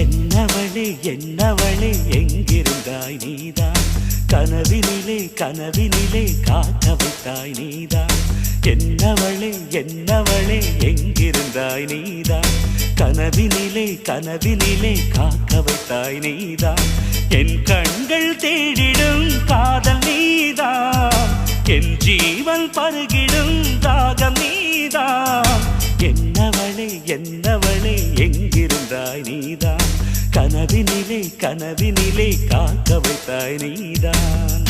என்னவளே என்னவளே எங்கிருந்தாய் நீதான், கனவினிலே கனவினிலே காக்க வைத்தாய் நீதான். என்னவளே என்னவளே எங்கிருந்தாய் நீதான், கனவினிலே கனவினிலே காக்க வைத்தாய் நீதான். என் கண்கள் தேடிடும் காதல் நீதான், என் ஜீவன் பருகிடும் தாகம் நீதான். என்னவளே என்னவளே எங்கிருந்தாய் நீதான், கனவினிலே கனவினிலே காக்க வைத்தாய் நீதான்.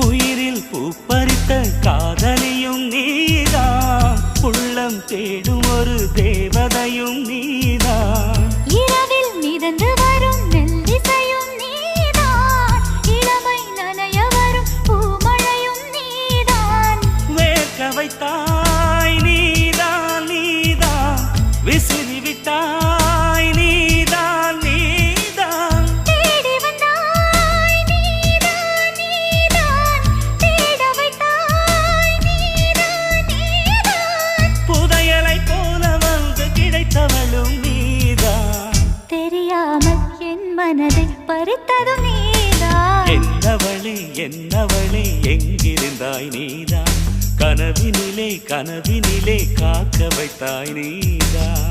உயிரில் பூப்பறித்த காதலியும் நீதான், உள்ளம் தேடும் ஒரு தேவதையும் நீதான். இரவில் மிதந்து வரும் மெல்லிசையும் நீதான், இளமை நனைய வரும் பூமழையும் நீதான். வேர்க்க வைத்தாய் நீதான் நீதான், விசிறி விட்டாய் நீதான் நீதான். தேடி வந்தாய் நீதான் நீதான், தேட வைத்தாய் நீதான் நீதான். புதையலை போல வந்து கிடைத்தவளும் நீதான், தெரியாமல் என் மனதை பறித்ததும் நீதான். என்னவளே என்னவளே எங்கிருந்தாய் நீதான், கனவினிலே கனவினிலே காக்க வைத்தாய் நீதான்.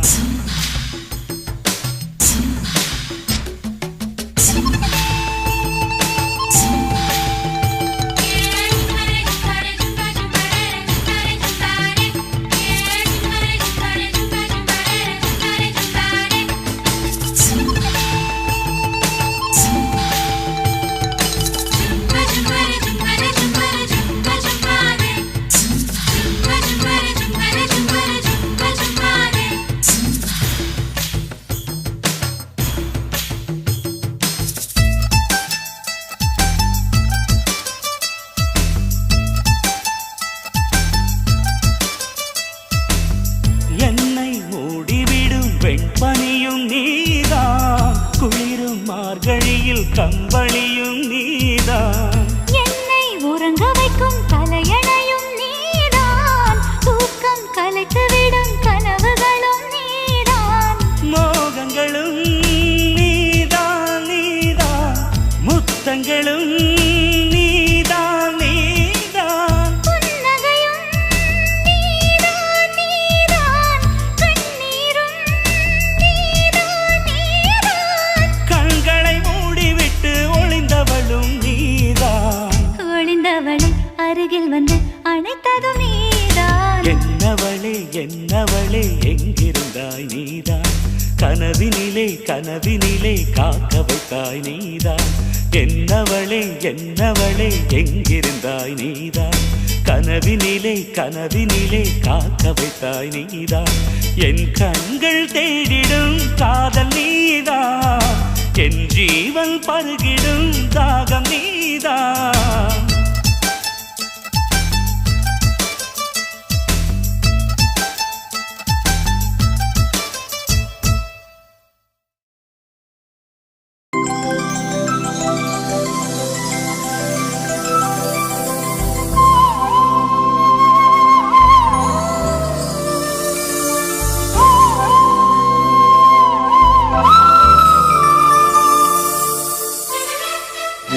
என்னை மூடிவிடும் வெண்பனியும் நீதான், குளிரும் மார்கழியில் கம்பளியும் நீதான். என்னை உறங்க வைக்கும் தலையணையும் நீதான், தூக்கம் கலைத்துவிடும் கனவுகளும் நீதான். மோகங்களும் நீதான் நீதான், முத்தங்களும் நீதான் நீதான். புன்னகையும் நீதான் நீதான், கண்ணீரும் நீதான் நீதான். கண்களை மூடிவிட்டு ஒளிந்தவளும் நீதான், ஒளிந்தவளை அருகில் வந்து அணைத்ததும் நீதான். என்னவளே என்னவளே எங்கிருந்தாய் நீதான், கனவினிலே கனவினிலே காக்க வைத்தாய் நீதான். என்னவளே என்னவளே எங்கிருந்தாய் நீதான், கனவினிலே கனவினிலே காக்க வைத்தாய் நீதான். என் கண்கள் தேடிடும் காதல் நீதான், என் ஜீவன் பருகிடும் தாகம் நீதான்.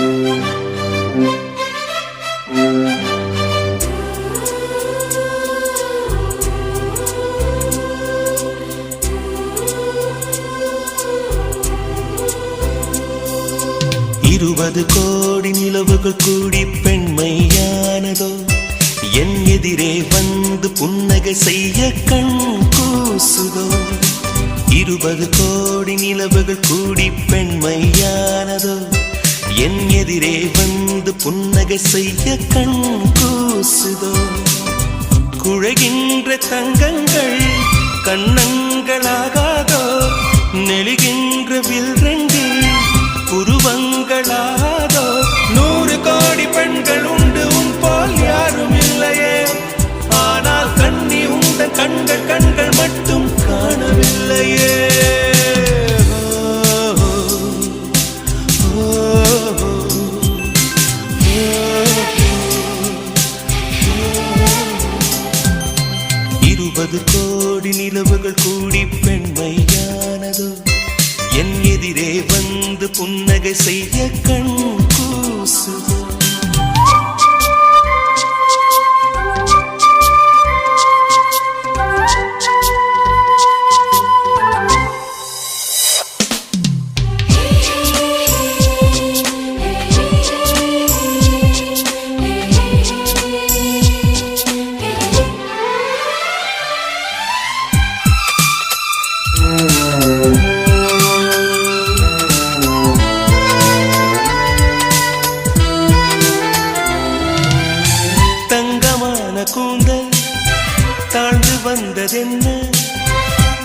Thank you. 20 கோடி நிலவுகள் கூடி பெண்மையானதோ என் எதிரே வந்து புன்னகை செய்ய கண் கூசுதோ 20 கோடி நிலவுகள் கூடி பெண்மையானதோ என் எதிரே வந்து புன்னகை செய்ய கண் கூசுதோ குழைகின்ற தங்கங்கள் கண்ணங்களாகாதோ நெளிகின்ற வில் ரெண்டு புருவங்களாதோ 100 கோடி பெண்கள் உண்டு உன் போல் யாரும் இல்லையே ஆனால் கண்ணி உந்த கண்கள் கண்கள் மட்டும் காணவில்லையே கோடி நிலவுகள் கூடி பெண்மையானதோ என் எதிரே வந்து புன்னகை செய்ய கண் கூசுதோ கூந்தல் தாழ்ந்து வந்ததென்ன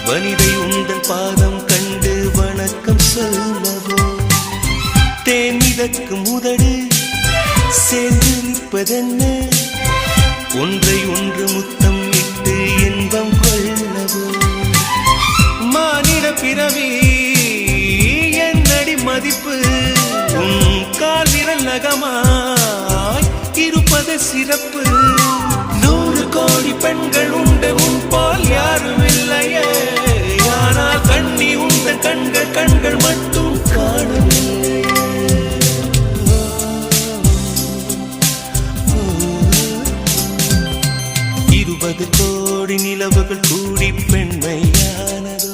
வனிதை உந்தன் பாதம் கண்டு வணக்கம் சொல்லவோ தேன் மிதக்கும் உதடு சேர்ந்து நிற்பதென்ன ஒன்றை ஒன்று முத்தம் இட்டு இன்பம் கொள்ளவோ மானிட பிறவி என்னடி மதிப்பு உன் கால் விரல் நகமாய் இருப்பது சிறப்பு 100 கோடி பெண்கள் உண்டு உன் போல் யாரும் இல்லையே ஆனால் கண்ணி உந்த கண்கள் கண்கள் மட்டும் காணவில்லையே 20 கோடி நிலவுகள் கூடி பெண்மையானதோ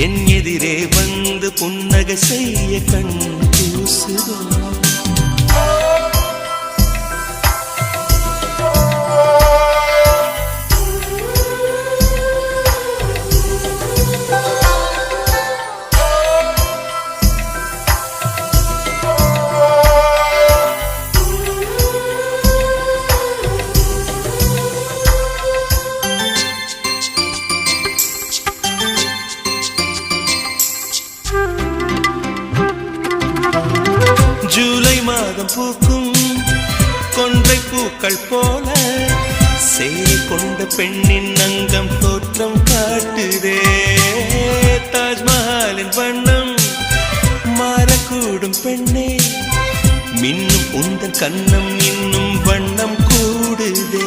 என் எதிரே வந்து புன்னகை செய்ய கண் கூசுதோ ஜூலை மாதம் பூக்கும் கொன்றை பூக்கள் போல சேலை கொண்ட பெண்ணின் அங்கம் தோற்றம் காட்டுதே தாஜ்மஹாலின் வண்ணம் மாறக்கூடும் பெண்ணே மின்னும் உந்தன் கண்ணம் இன்னும் வண்ணம் கூடுதே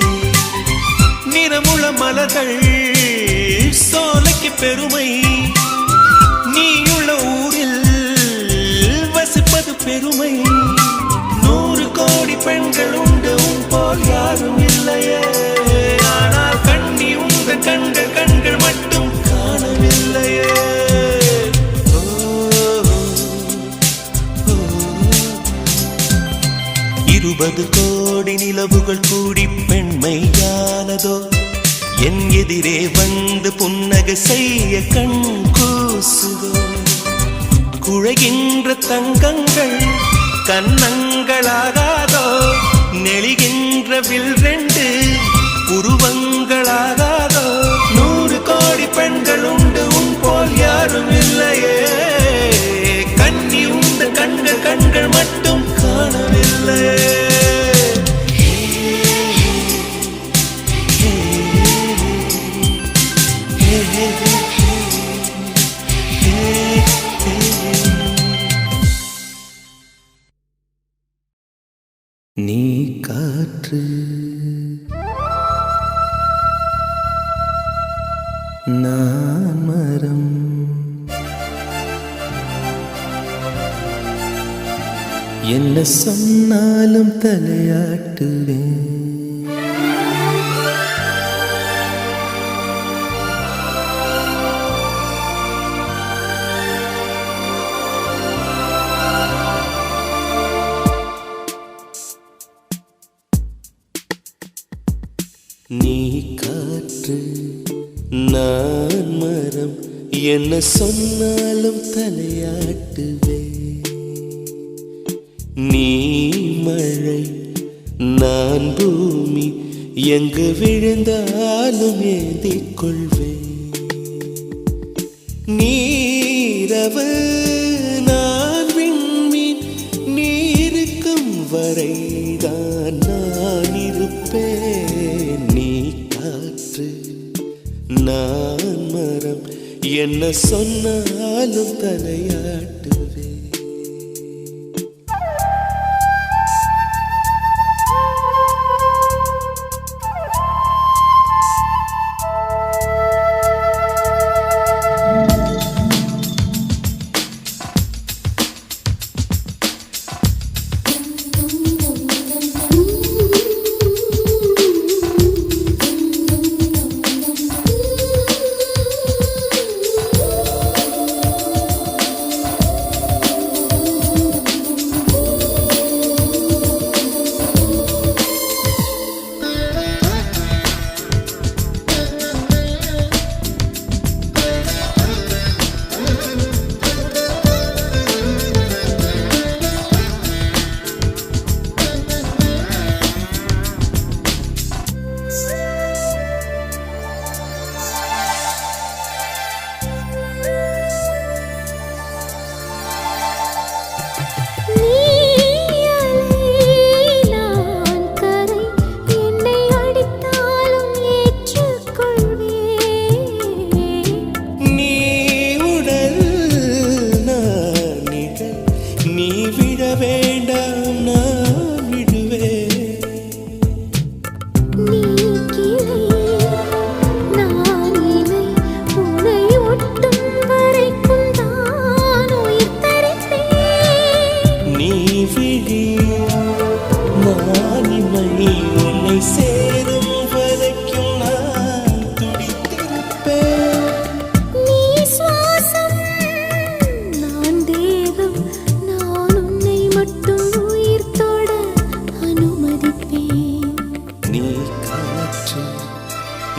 நிறமுள மலர்கள் சோலைக்கு பெருமை நீயுள்ள ஊரில் வசிப்பது பெருமை 100 கோடி பெண்கள் உண்டு உன் போல் யாரும் இல்லையே ஆனால் கண்ணி உந்த கண்கள் கண்கள் மட்டும் காணவில்லையே 20 கோடி நிலவுகள் கூடி பெண்மையானதோ என் எதிரே வந்து புன்னகை செய்ய கண் கூசுதோ குழைகின்ற தங்கங்கள் கண்ணங்களாகாதோ நெளிகின்ற வில் ரெண்டு உருவங்களாகாதோ 100 கோடி பெண்கள் உண்டு உன் போல் யாரும் இல்லையே கண்ணி உந்த கண்கள் கண்கள் மட்டும் காணவில்லையே நீ காற்று நான் மரம் என்ன சொன்னாலும் தலையாட்டுவேன் நீ காற்று நான் மரம் என்ன சொன்னாலும் தலையாட்டுவே நீ மழை நான் பூமி எங்கு விழுந்தாலும் ஏந்திக் கொள்வேன் நீரவு நான் விண்மீன் நீருக்கும் வரைதான் நான் இருப்பேன் நீ காற்று நான் மரம் என்ன சொன்னாலும் தலையாட்டுவே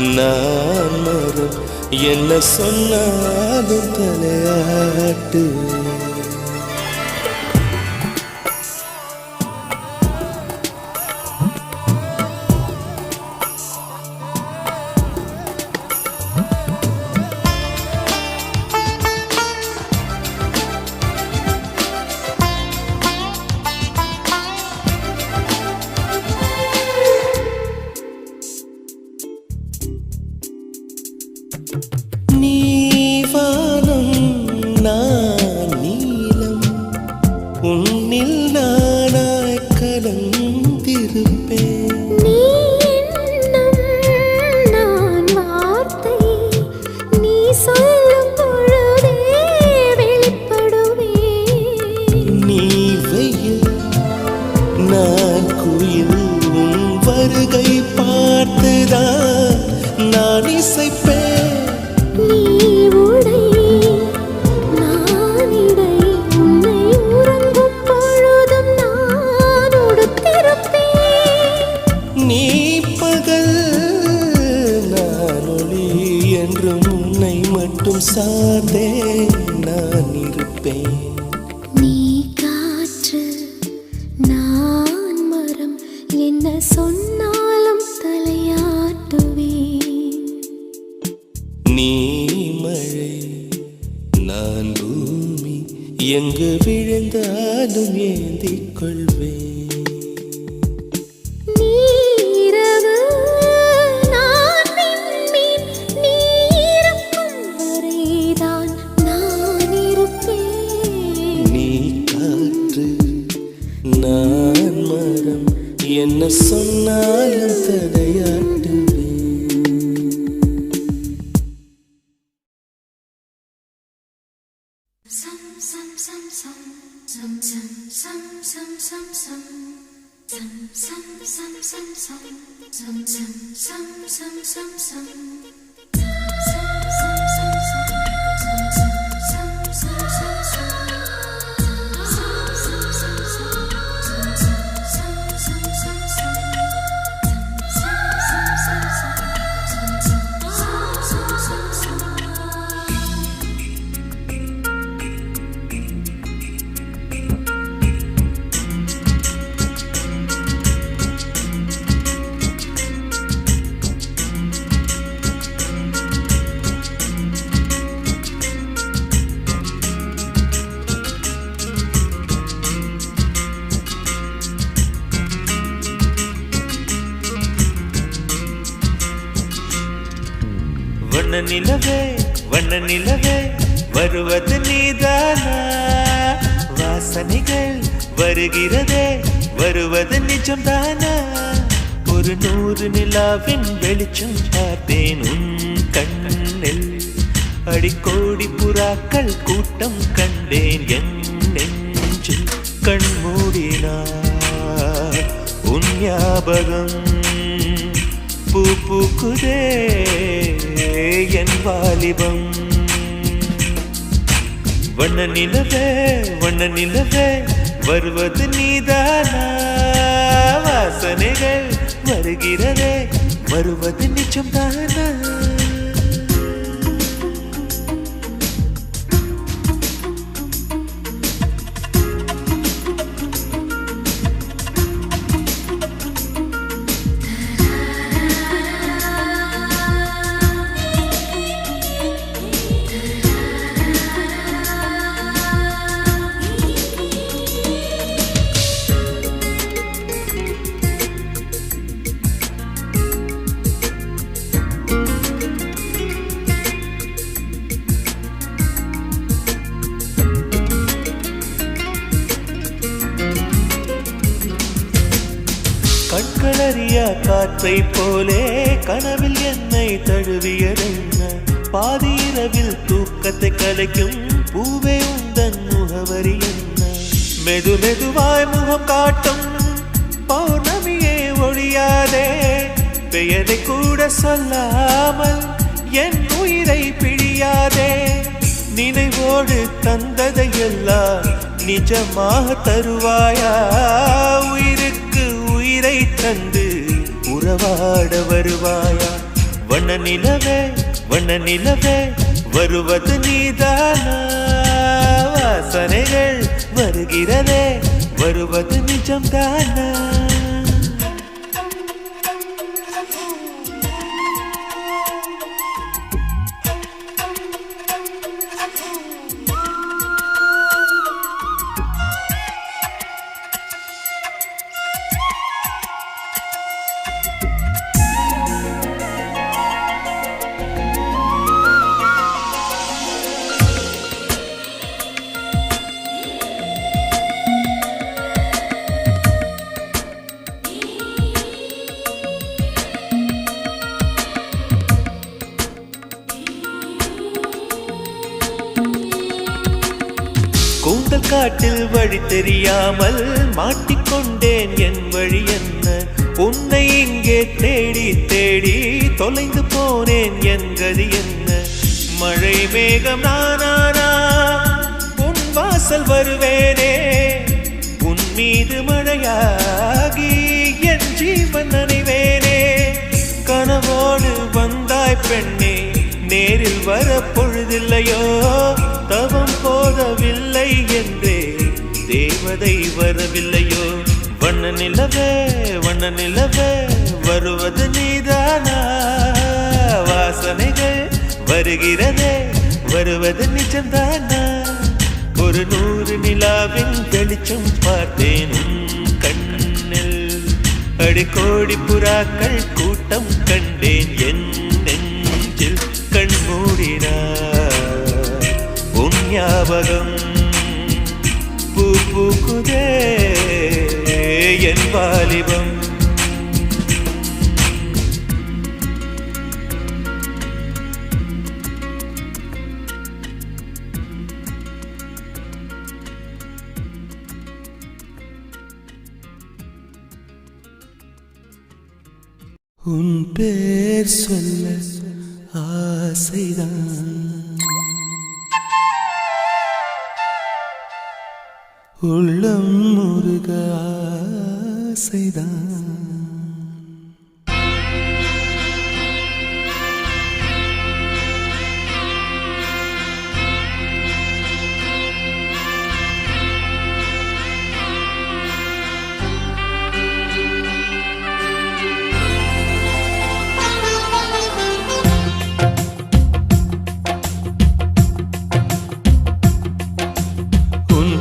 நான் மரம் என்ன சொன்னாலும் தலையாட்டு நீவானம் நான் நீலம் உன்னில் நானாய் கலந்திருப்பேன் நீ எண்ணம் நான் வார்த்தை நீ சொல்லும் பொழுதே வெளிப்படுவேன் நீ வெயில் நான் குயில் உன் வருகை பார்த்துதான் நான் இசைப்பேன் நீ உடை நான் இடை உன்னை உறங்கும் பொழுதும் நான் உடுத்திருப்பேன் நீ பகல் நான் ஒளி என்றும் உன்னை மட்டும் சார்ந்தே நான் இருப்பேன் நீ காற்று நான் மரம் என்ன சொன்னாலும் தலையாட்டுவேன் நீ மழை நான் பூமி எங்கு விழுந்தாலும் ஏந்திக் கொள்வேன் நீரவு நான் விண்மீன் நீ இருக்கும் வரைதான் நான் இருப்பேன் நீ காற்று நான் மரம் என்ன சொன்னாலும் தலையாட்டுவேன் Some நிலவே வண்ண நிலவே வருவது நீதானா வாசனைகள் வருகிறதே வருவது நிஜம்தானா ஒரு 100 நிலாவின் வெளிச்சம் பார்த்தேன் உன் கண்ணில் அடிக்கோடி புறாக்கள் கூட்டம் கண்டேன் என் நெஞ்சில் கண்மூடினார் உன் ஞாபகம் பூ பூக்குதே என் வாலிபம் வண்ண நிலவே வருவது நீதானா வாசனைகள் வருகிறதே வருவது நிஜம்தானா கண்களறியா காற்றை போலே கனவில் என்னை தழுவியதென்ன பாதி இரவில் தூக்கத்தை கலைக்கும் பூவே உந்தன் முகவரி என்ன மெது மெதுவாய் முகம் காட்டும் பௌர்ணமியே ஒழியாதே பெயரை கூட சொல்லாமல் என் உயிரை பிழியாதே நினைவோடு தந்ததையெல்லாம் நிஜமாக தருவாயா உயிருக்கு உயிரை தந்து உறவாட வருவாயா வண்ண நிலவே வருவது நீதானா வாசனைகள் வருகிறதே வருவது நிஜம்தானா கூந்தல் காட்டில் வழி தெரியாமல் மாட்டிக்கொண்டேன் என் வழி என்ன உன்னை இங்கே தேடி தேடி தொலைந்து போனேன் என் கதி என்ன மழை மேகம் நானானா உன் வாசல் வருவேனே உன் மீது மழையாகி என் ஜீவன் நனைவேனே கனவோடு வந்தாய் பெண்ணே நேரில் வர பொழுதில்லையோ தவம் போதவில்லை என்றே தேவதை வரவில்லையோ வண்ண நிலவே வருவது நீதானா வாசனைகள் வருகிறதே வருவது நிஜம்தானா ஒரு 100 நிலாவின் வெளிச்சம் பார்த்தேன் கண்ணில் அடிக்கோடி புறாக்கள் கூட்டம் கண்டேன் என் நெஞ்சில் கண்மூடினார் உன் ஞாபகம் பூ பூக்குதே என் வாலிபம் உன் பேர் சொல்ல ஆசைதான் உள்ளம் முருக ஆசைதான்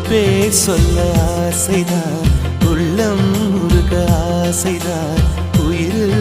பேர் சொல்ல ஆசைதான் உள்ளம் முருக ஆசைதான் உயிரில்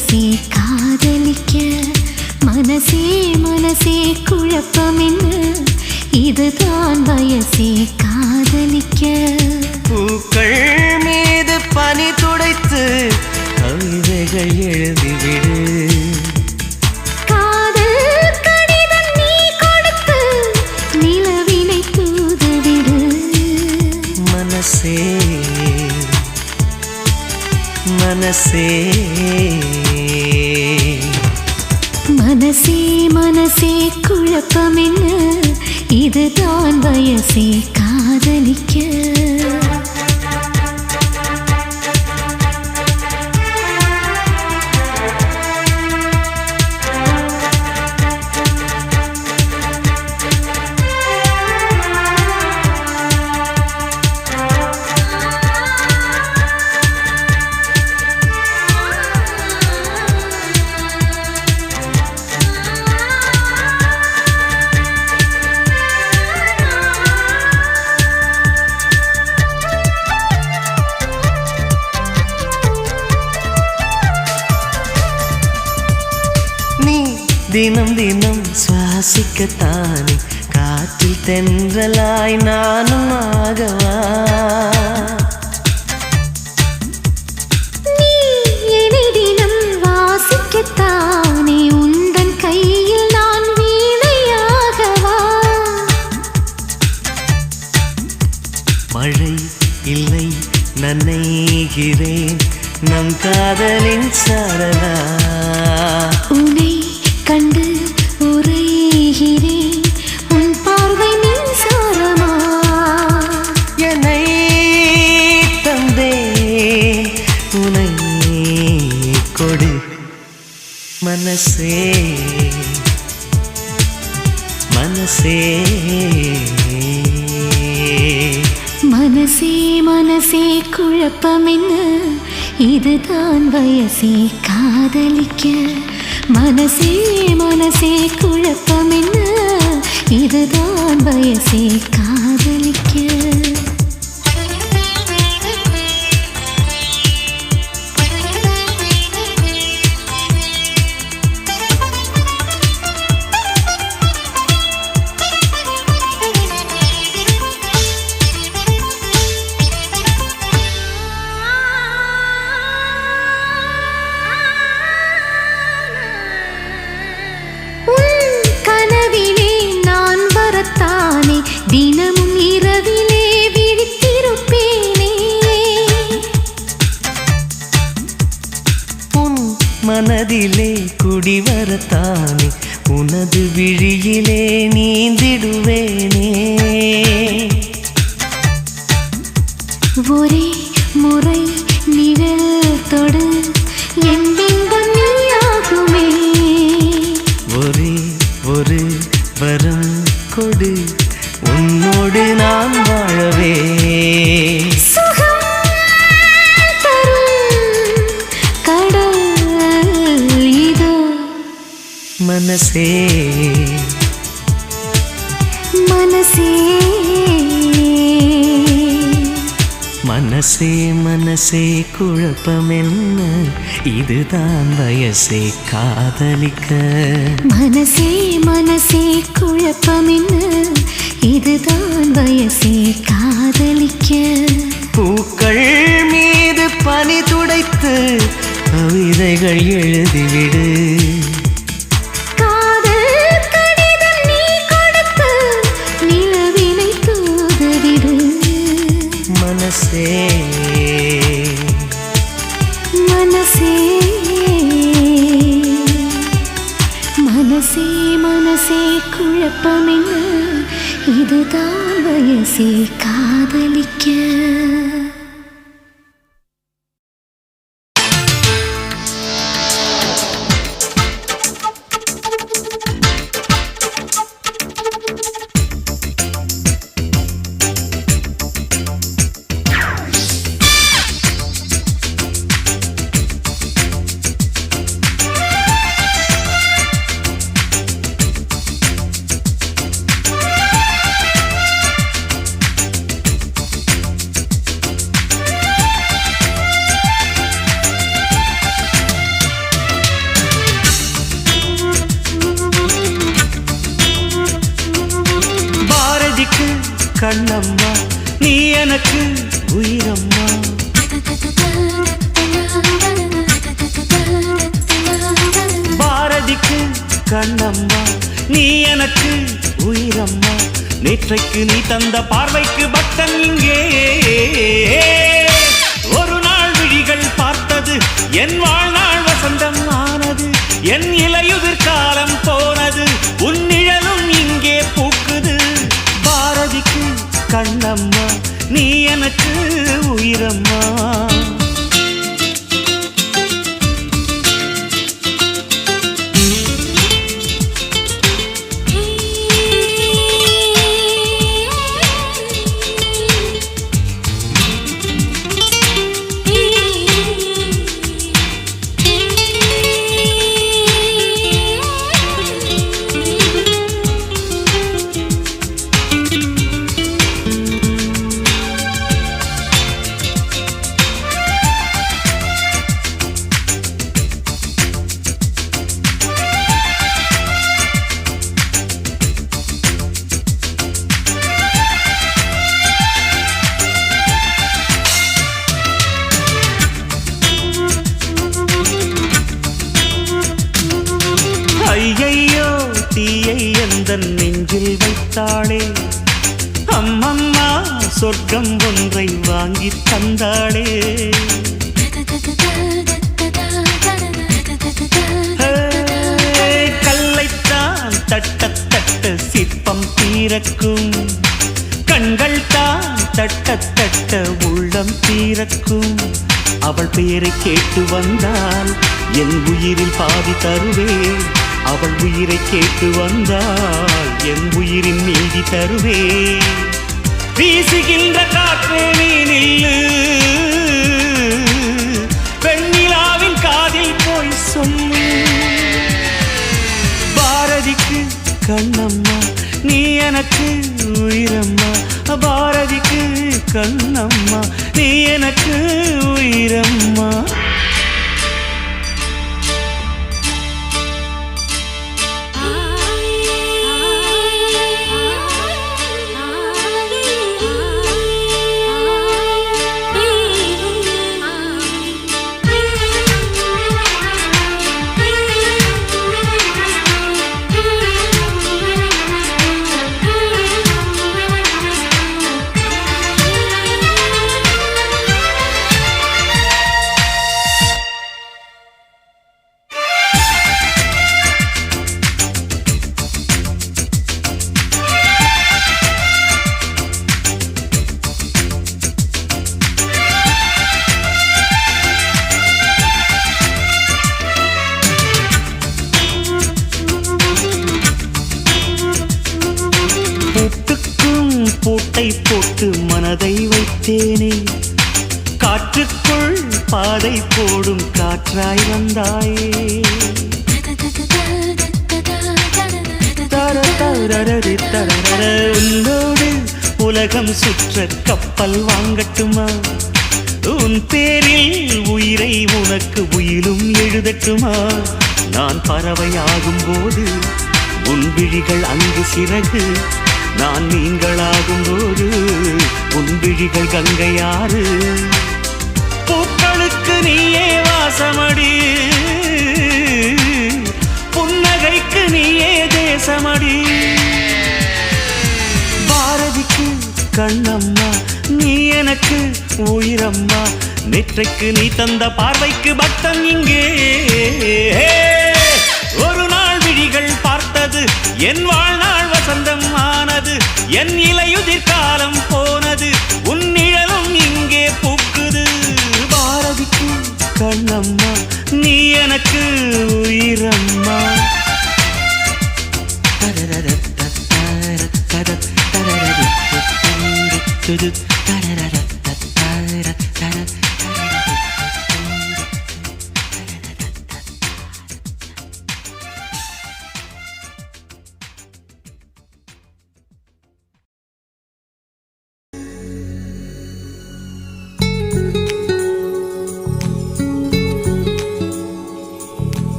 வயசே காதலிக்க மனசே மனசே குழப்பம் என்ன இதுதான் வயசே காதலிக்க பூக்கள் மீது பனி துடைத்து கவிதைகள் எழுதிவிடு காதல் கடிதம் நீ கொடுத்து நிலவினை தூதுவிடு மனசே மனசே மனசே மனசே குழப்பம் என்ன இதுதான் வயசே காதலிக்க தினம் தினம் சுவாசிக்கத்தானே காற்றில் தென்றலாய் நானும் ஆகவா நீ என்னை தினம் வாசிக்கத்தானே உந்தன் கையில் நான் வீணையாகவா மழை இல்லை நனைகிறேன் நம் காதலின் சாரலா உன்னை கண்டு உரைகிறேன் உன் பார்வை மின்சாரமா என்னை தந்தேன் உனை கொடு மனசே மனசே மனசே மனசே குழப்பம் என்ன இதுதான் வயசே காதலிக்க மனசே மனசே குழப்பம் என்ன இதுதான் வயசே காதலிக்க தினமும் இரவிலே விழித்திருப்பேனே உன் மனதிலே குடிவரத்தானே உனது விழியிலே நீந்திடுவேனே ஒரே முறை நிழல் தொடு என் பிம்பம் நீயாகுமே ஒரே ஒரு வரம் கொடு உன்னோடு நான் வாழவே சுகம் தரும் கடல் இதோ மனசே மனசே மனசே மனசே குழப்பம் என்ன இதுதான் வயசே காதலிக்க மனசே மனசே குழப்பம் என்ன இதுதான் வயசே காதலிக்க பூக்கள் மீது பனி துடைத்து கவிதைகள் எழுதிவிடு காதல் கடிதம் நீ கொடுத்து நிலவினை தூதுவிடு மனசே மனசே மனசே மனசே குழப்பம் என்ன இதுதான் வயசே காதலிக்க கண்ணம்மா நீ எனக்கு உயிரம்மா. பாரதிக்கு கண்ணம்மா நீ எனக்கு உயிரம்மா. நேற்றைக்கு நீ தந்த பார்வைக்கு பக்தன் இங்கே. ஒரு நாள் விழிகள் பார்த்தது என் வாழ்நாள் வசந்தம் ஆனது. என் இலையுதிர் காலம் போனது உன் நிழலும் இங்கே பூக்குது. பாரதிக்கு கண்ணம்மா நீ எனக்கு உயிரம்மா. ஐயையோ தீயை எந்தன் நெஞ்சில் வைத்தாளே. அம்மம்மா சொர்க்கம் ஒன்றை வாங்கி தந்தாளே. கல்லைத்தான் தட்ட தட்ட சிற்பம் தீரக்கும். கண்கள் தான் தட்ட தட்ட உள்ளம் தீரக்கும். அவள் பெயரை கேட்டு வந்தால் என் உயிரில் பாதி தருவேன். அவள் உயிரை கேட்டு வந்தால் என் உயிரின் மீதி தருவேன். வீசுகின்ற காற்றே நீ நில்லு, பெண்ணிலாவின் காதில் போய் சொல்லு. பாரதிக்கு கண்ணம்மா நீ எனக்கு உயிரம்மா. பாரதிக்கு கண்ணம்மா நீ எனக்கு உயிரம்மா. பூட்டை போட்டு மனதை வைத்தேனே. காற்றுக்குள் பாதை போடும் காற்றாய் வந்தாயே. உன்னோடு உலகம் சுற்ற கப்பல் வாங்கட்டுமா? உன் பேரில் உயிரை உனக்கு உயிலும் எழுதட்டுமா? நான் பறவையாகும் போது உன் விழிகள் அங்கு சிறகு. நான் நீங்களாகும் போது உன் விழிகள் கங்கையாறு. பூக்களுக்கு நீயே வாசமடி, புன்னகைக்கு நீயே தேசமடி. பாரதிக்கு கண்ணம்மா நீ எனக்கு உயிரம்மா. நேற்றைக்கு நீ தந்த பார்வைக்கு பக்தன் இங்கே. ஒரு நாள் விழிகள் பார்த்தது என் வாழ்நாள் வசந்தம் ஆனது. என் இலையுதிர் காலம் போனது உன் நிழலும் இங்கே பூக்குது. பாரதிக்கு கண்ணம்மா நீ எனக்கு உயிரம்மா.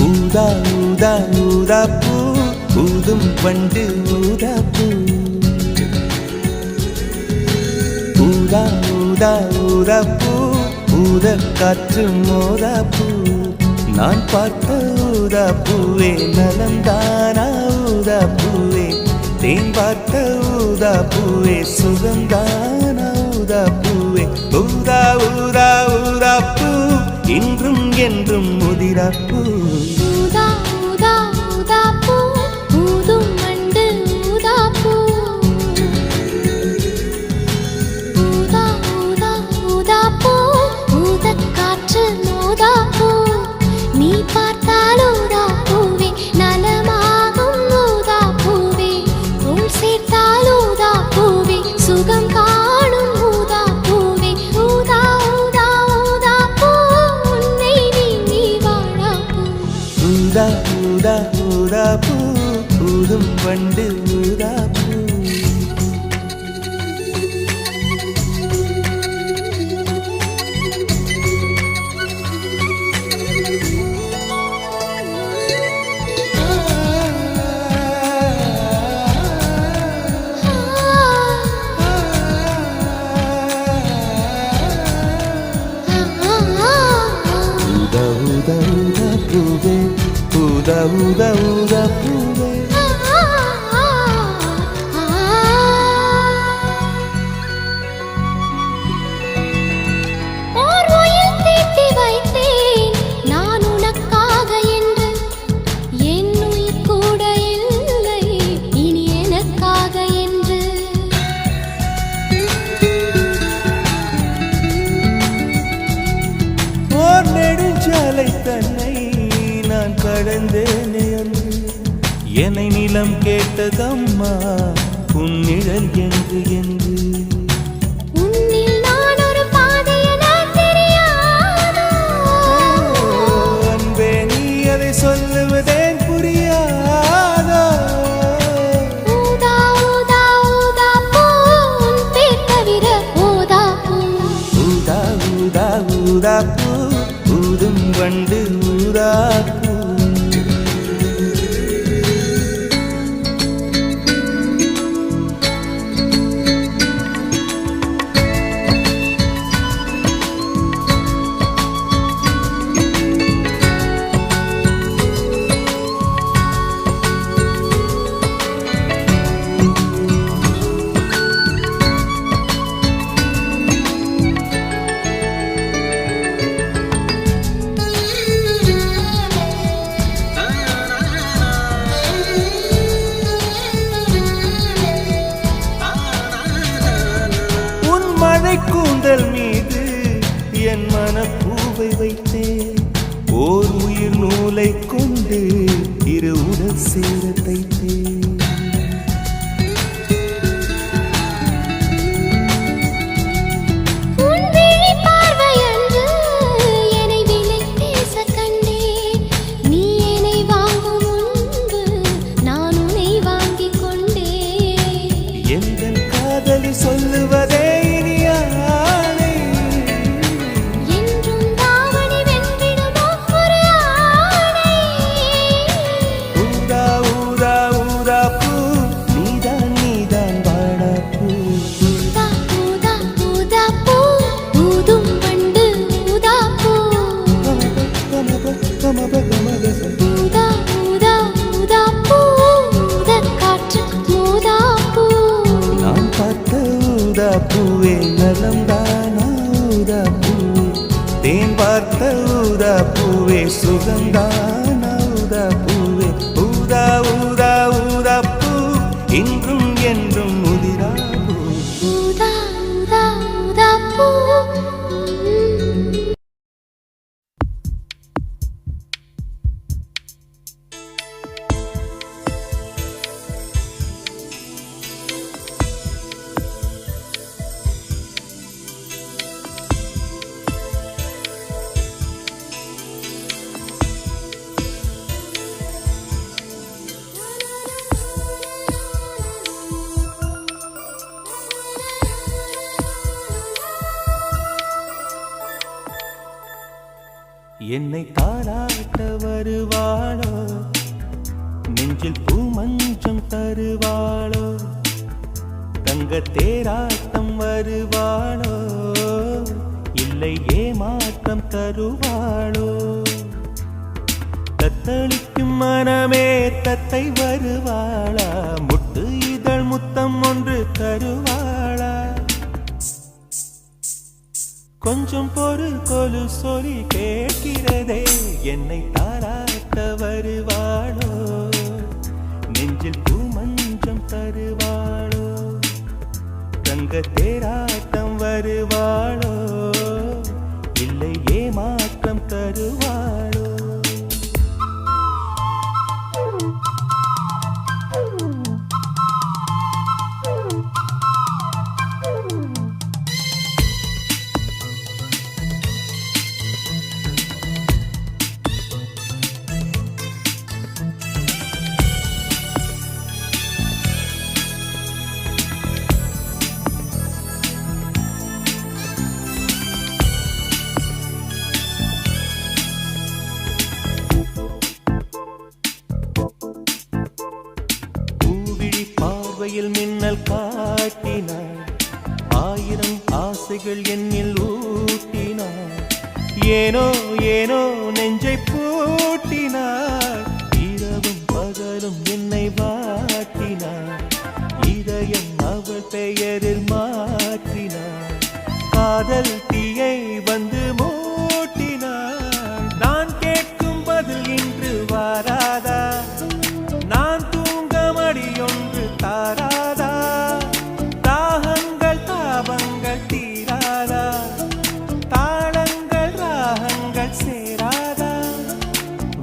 ஊதா ஊதா ஊதா பூ ஊதும் பண்டு ஊதா பூ ஊதா ஊதா ஊதா பூ ஊத காற்று மோதா பூ நான் பார்த்த ஊதா பூவே நலந்தானா ஊதா பூவே தேன் பார்த்த ஊதா பூவே சுகந்தானா ஊதா பூவே ஊதா ஊதா ஊதா பூ இன்றும் என்றும் முதிரா பூ ஊதா ஊதா ஊதா பூ ஊதும் வண்டு ஊதா பூ ஊதா ஊதா ஊதா பூ ஊதக் காற்று மோதா பூ நீ பார்த்தால் ஊதா பூவே நலமாகும் ஊதா பூவே உள் சேர்த்தால் ஊதா பூவே சுகம் காணும் ஊதா பூவே ஊதா ஊதா ஊதா பூ உன்னை நீ வாழா பூ ஊதா ஊதா ஊதா பூ ஊதும் வண்டு ஊதா பூ ஊதா ஊதா ஊதா பூவே ஓர் உயிர் தீட்டி வைத்தேன் நான் உனக்காக என்று என் உயிர் கூட இல்லை இனி எனக்காக என்று ஓர் நெடுஞ்சாலை தன்னை நான் கடந்தேனே அன்று என்னை நிலம் கேட்டதம்மா உன் நிழல் என்று என்று உன்னில் நான் ஒரு பாதை என தெரியாதோ அன்பே நீ அதை சொல்லுவதேன் புரியாதோ ஊதா ஊதா ஊதா பூ உன் பேர் தவிர ஊதா பூ ஊதா ஊதா ஊதா பூ ஊதும் வண்டு ஊதா பூ கூந்தல் மீது என் மனப்பூவை வைத்தேன் ஓர் உயிர் நூலை கொண்டு இரு உடல் சேர தைத்தேன் உன் விழி பார்வையன்று என்னை விலை பேச கண்டேன் நீ என்னை வாங்கும் முன்பு நான் உன்னை வாங்கிக் கொண்டேன் எந்தன் காதலி சொல்லுவதே ஊதா ஊதா ஊதா பூ ஊதக் காற்று மோதா பூ நான் பார்த்த ஊதா பூவே நலம்தானா ஊதா பூவே தேன் பார்த்த ஊதா பூவே சுகந்தானா ஊதா பூவே ஊதா ஊதா ஊதா பூ இன்றும் என்றும் முதிரா பூ ஊதா ஊதா ஊதா பூ என்னை தாளாட்ட வருவாளோ, நெஞ்சில் பூமஞ்சம் தருவாளோ, தங்க தேராட்டம் வருவாளோ, இல்லை ஏமாற்றம் தருவாளோ, தத்தளிக்கும் மனமே தத்தை வருவாளா, முட்டு இதழ் முத்தம் ஒன்று தருவாளா, கொஞ்சம் பொறு கொலு சொல்லி கேட்கிறதே, என்னை தாராட்ட வருவாளோ, நெஞ்சில் பூமஞ்சம் தருவாளோ, தங்க தேராட்டம் வருவாளோ, இல்லை ஏமாற்றம் தருவாளோ. மின்னல் காட்டினாள், ஆயிரம் ஆசைகள் என்னில் ஊட்டினாள், ஏனோ ஏனோ நெஞ்சை பூட்டினாள், இரவும் பகலும் என்னை வாட்டினாள், இதயம் அவள் பெயரில் மாற்றினாள், காதல் தீயை வந்து மூட்டினாள், நான் கேட்கும் பதில் இன்று வாராதா, நான் தூங்க மடியொன்று தாராதா, தாகங்கள் தாபங்கள் தீராதா, தாளங்கள் ராகங்கள் சேராதா,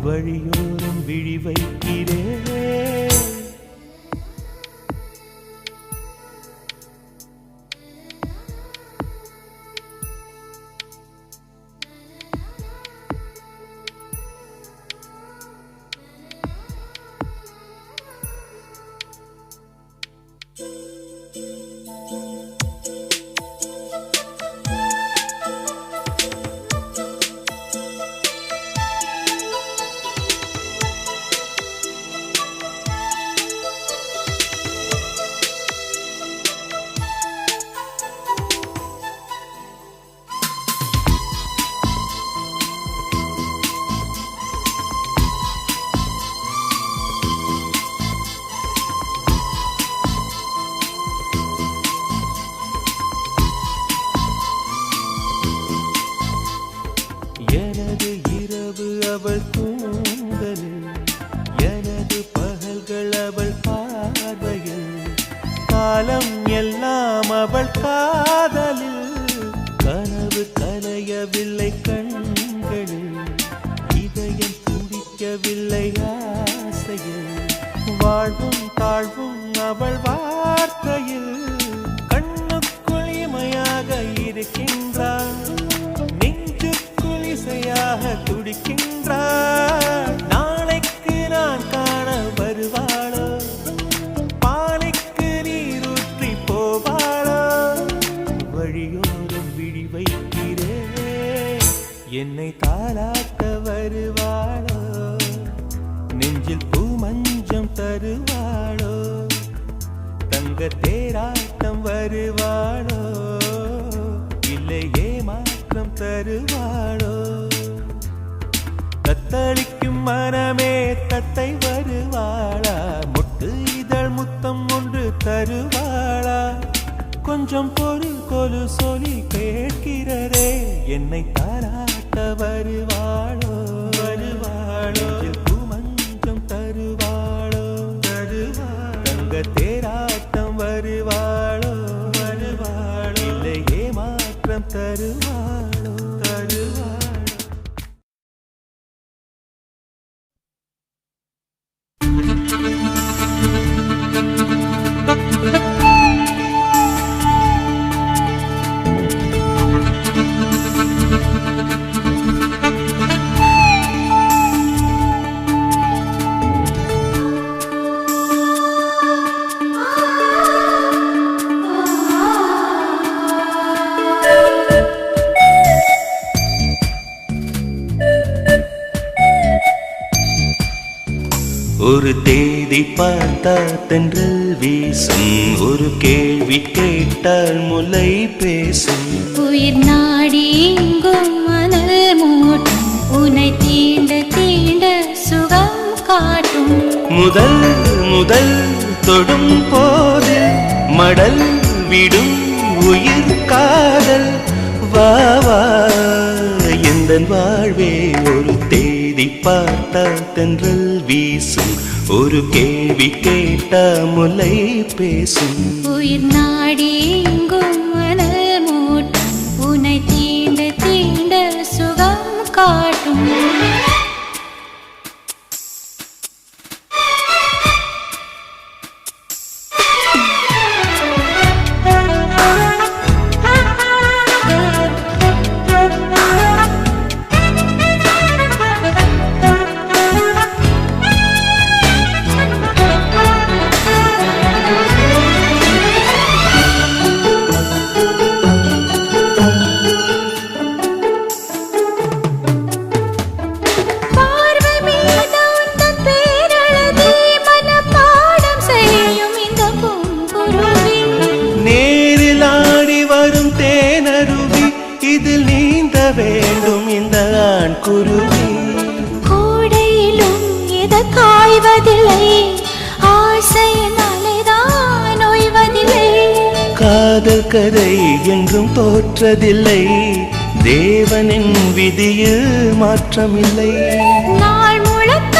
வழியோரம் விழி வைக்கிறேன், எனது இரவு அவள் தூங்கலில், எனது பகல்கள் அவள் பார்வையில், காலம் எல்லாம் அவள் காதலில், கனவு கலையவில்லை கண்களில், இதயம் துடிக்கவில்லை ஆசையில், வாழ்வும் தாழ்வும் அவள் வார்த்தையில், கண்ணுக்குள் இமையாக இருக்கின்றாள், இசையாக துடிக்கின்றாள், நாளைக்கு நான் காண வருவாளோ, பாலைக்கு நீரூற்றி போவாளோ, வழியோரம் விழி வைக்கிறேன், என்னை தாளாட்ட வருவாளோ, நெஞ்சில் பூமஞ்சம் தருவாளோ, தங்க தேராட்டம் வருவாளோ, இல்லை ஏமாற்றம் தருவாளோ, தத்தளிக்கும் மனமே தத்தை வருவாளா, முட்டு இதழ் முத்தம் ஒன்று தருவாளா, கொஞ்சம் பொறு கொலு சொல்லி கேட்கிறதே, என்னை தாராட்ட வருவாளோ, வருவாளோ, பூமஞ்சம் தருவாளோ, தருவாளோ, தங்க தேராட்டம் வருவாளோ, வருவாளோ, இல்லை ஏமாற்றம் தருவாளோ, தருவாளோ. ஒரு தேதி பார்த்தா தென்றல் வீசும், ஒரு கேள்வி கேட்டால் முலை பேசும். உயிர் நாடி எங்கும் மணல் மூட்டும், உன்னை தீண்ட தீண்ட சுகம் காட்டும். முதல் முதல் தொடும் போது மடல் விடும் உயிர் காதல். வா வா எந்தன் வாழ்வே ஒரு தேதி பார்த்தா தென்றல் வீசும், ஒரு கேள்வி கேட்டா முலை பேசும். உயிர் நாடி எங்கும் மணல் மூட்டும், உன்னை தீண்ட தீண்ட சுகம் காட்டும். இதில் நீந்த வேண்டும் இந்த ஆண் குருவி. கோடையிலும் எதை காய்வதில்லை, ஆசையினாலேதான் ஓய்வதில்லை. காதல் கதை என்றும் தோற்றதில்லை, தேவனின் விதியில் மாற்றமில்லை. நாள் முழக்க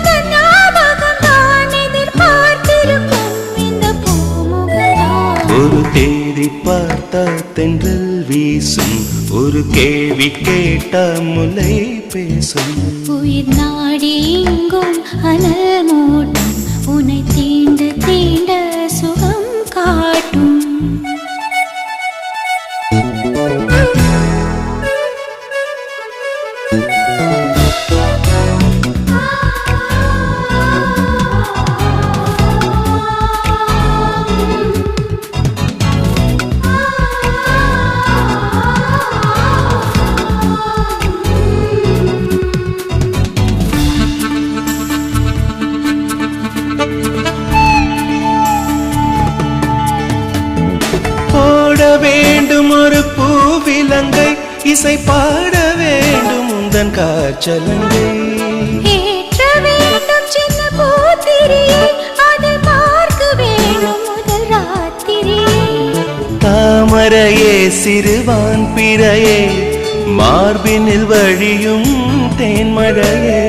தன் ஞாபகம் தான் எதிர்பார்த்திருக்கும் இந்த பூமுகதான். ஒரு தேதி பார்த்தா தென்றல் வீசும், ஒரு கேள்வி கேட்டா முலை பேசும். உயிர் நாடி எங்கும் அனல் மூட்டும், உன்னை தீண்ட தீண்ட சுகம் காட்டும். வேண்டும் ஒரு பூவிலங்கை, இசை பாட வேண்டும் உந்தன் காற்றலங்கை. ஏற்ற வேண்டும் சின்ன பூத்திரியை, அதை பார்க்க வேண்டும் முதல் ராத்திரியை. தாமரையே சிறுவான் பிறையே, மார்பினில் வழியும் தேன்மழையே.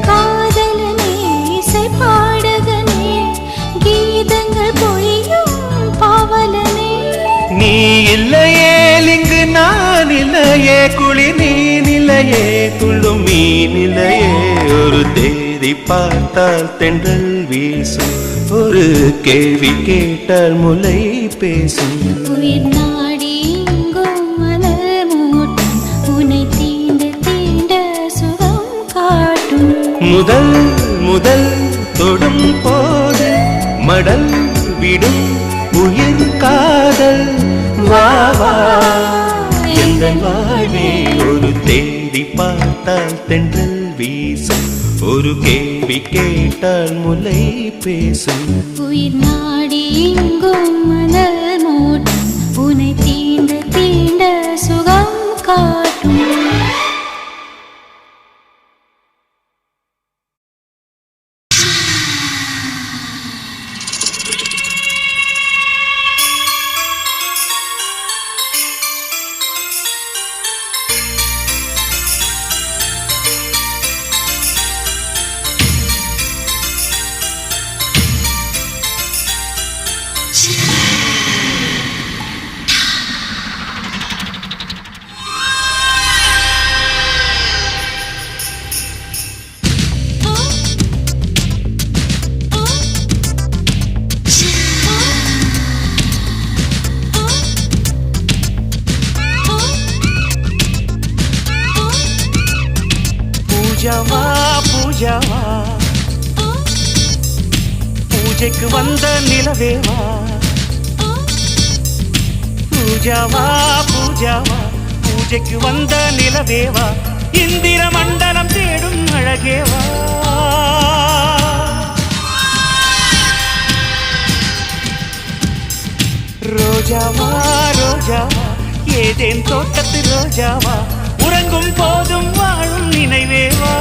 காதலனே இசை பாடகனே, கீதங்கள் பொழியும் பாவலனே. நீ இல்லையே இங்கு நான் இல்லையே, குளிர் நீ நிலையே துள்ளும் மீ நிலையே. ஒரு தேதி பார்த்தால் தென்றல் வீசும், ஒரு கேள்வி கேட்டால் முலை பேசும். உயிர் நாடி எங்கும் மணல் மூட்டும், உன்னை தீண்ட தீண்ட சுகம் காட்டும். முதல் முதல் தொடும் போது மடல் விடும் உயிர் காதல். வா வா எந்தன் வாழ்வே ஒரு தேடி பார்த்தால் தென்றல் வீசும், ஒரு கேள்வி கேட்டால் முலை பேசும். உயிர் நாடி எங்கும் மணல் மூட்டும், உன்னை தீண்ட தீண்ட சுகம் காட்டும். பூஜாவா பூஜாவா, பூஜைக்கு வந்த நிலவேவா. பூஜாவா பூஜாவா, பூஜைக்கு வந்த நிலவேவா. இந்திர மண்டலம் தேடும் அழகேவா. ரோஜாவா ரோஜாவா ஏதேன் தோட்டத்து ரோஜாவா உறங்கும் போதும் வாழும் நினைவேவா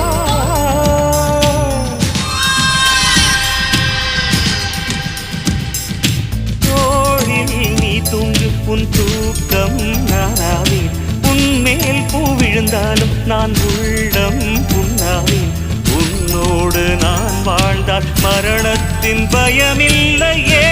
தோழில் நீ தூங்கு உன் தூக்கம் நானாவேன் உன்மேல் பூ விழுந்தாலும் நான் உள்ளம் புண்ணாவேன் உன்னோடு நான் வாழ்ந்தால் மரணத்தின் பயமில்லையே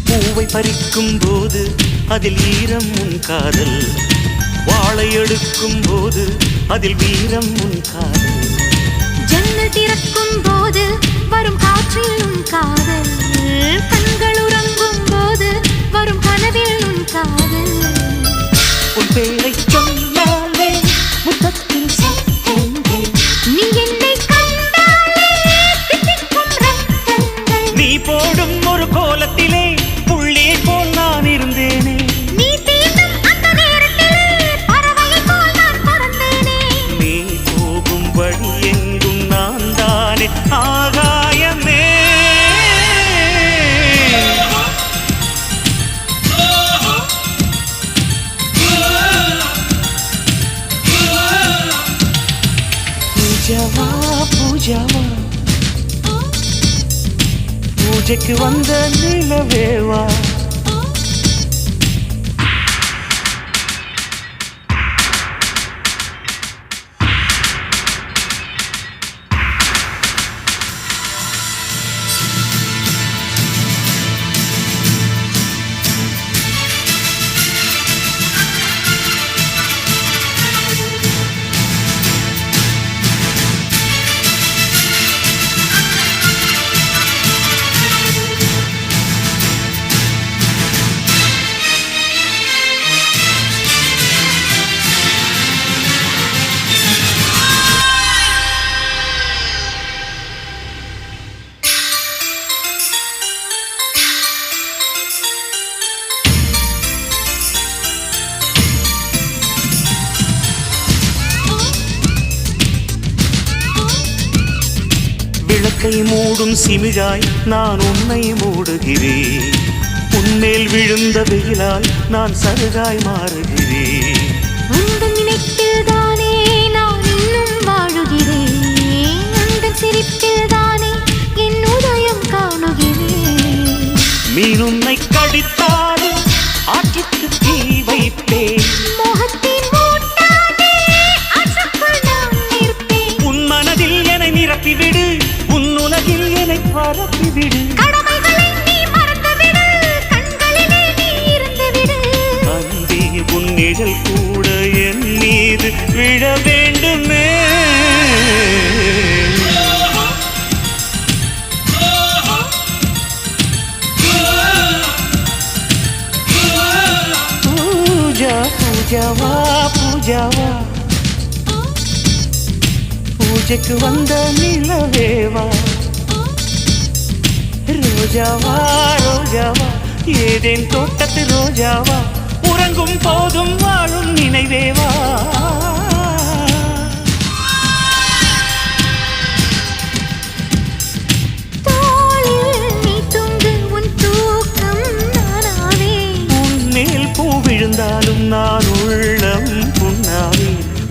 பூவை பறிக்கும் போது அதில் ஈரம் உன் காதல் வாழை எடுக்கும் போது அதில் வீரம் உன் காதல் ஜன்னல் திறக்கும் போது வரும் காற்றில் உன் காதல் கண்கள் உறங்கும் போது வரும் கனவில் உன் காதல் உன் பேரை சொன்னாலே முத்தத்தில் சத்தங்கள் நீ என்னை கண்டாலே தித்திக்கும் ரத்தங்கள் நீ போடும் ஒரு கோலத்திலே புள்ளியை போல் நான் இருந்தேனே நீ தீண்டும் அந்த நேரத்திலே பறவையை போல் நான் பறந்தேனே நீ போகும் வழி எங்கும் நான் தானே ஆகாயமே பூஜாவா பூஜாவா பூஜைக்கு வந்த நிலவேவா விளக்கை மூடும் சிமிழாய் நான் உன்னை மூடுகிறேன் உன்மேல் விழுந்த வெயிலால் நான் சருகாய் மாறுகிறேன் உந்தன் நினைப்பில் தானே நான் இன்னும் வாழுகிறேன் உந்தன் சிரிப்பில் தானே என் உதயம் காணுகிறேன் மீன் உன்னை கடித்தாலும் ஆற்றுக்கு தீ வைப்பேன் மோகத்தின் மூட்டானே ஆற்றுக்குள் நான் நிற்பேன் உன் மனதில் என்னை நிரப்பிவிடு உன் உலகில் என்னை பரப்பிவிடு கடமைகளை நீ மறந்துவிடு கண்களிலே நீ இருந்துவிடு அன்பே உன் நிழல் கூட என் மீது விழ வேண்டுமே பூஜா பூஜாவா பூஜாவா பூஜைக்கு வந்த நிலவேவா ரோஜாவா ரோஜாவா ஏதேன் தோட்டத்து ரோஜாவா உறங்கும் போதும் வாழும் நினைவேவா தோளில் நீ தூங்கு உன் தூக்கம் நானாவே உன்மேல் பூ விழுந்தாலும் நான் உள்ளம் புண்ணாவே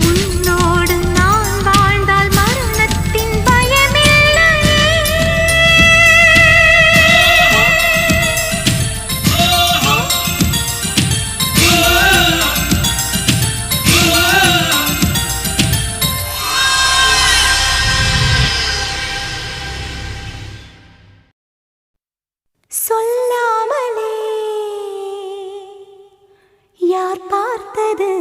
உன்னோடு நான் வாழ்ந்தால் மரணத்தின் பயமில்லை சொல்லாமலே யார் பார்த்தது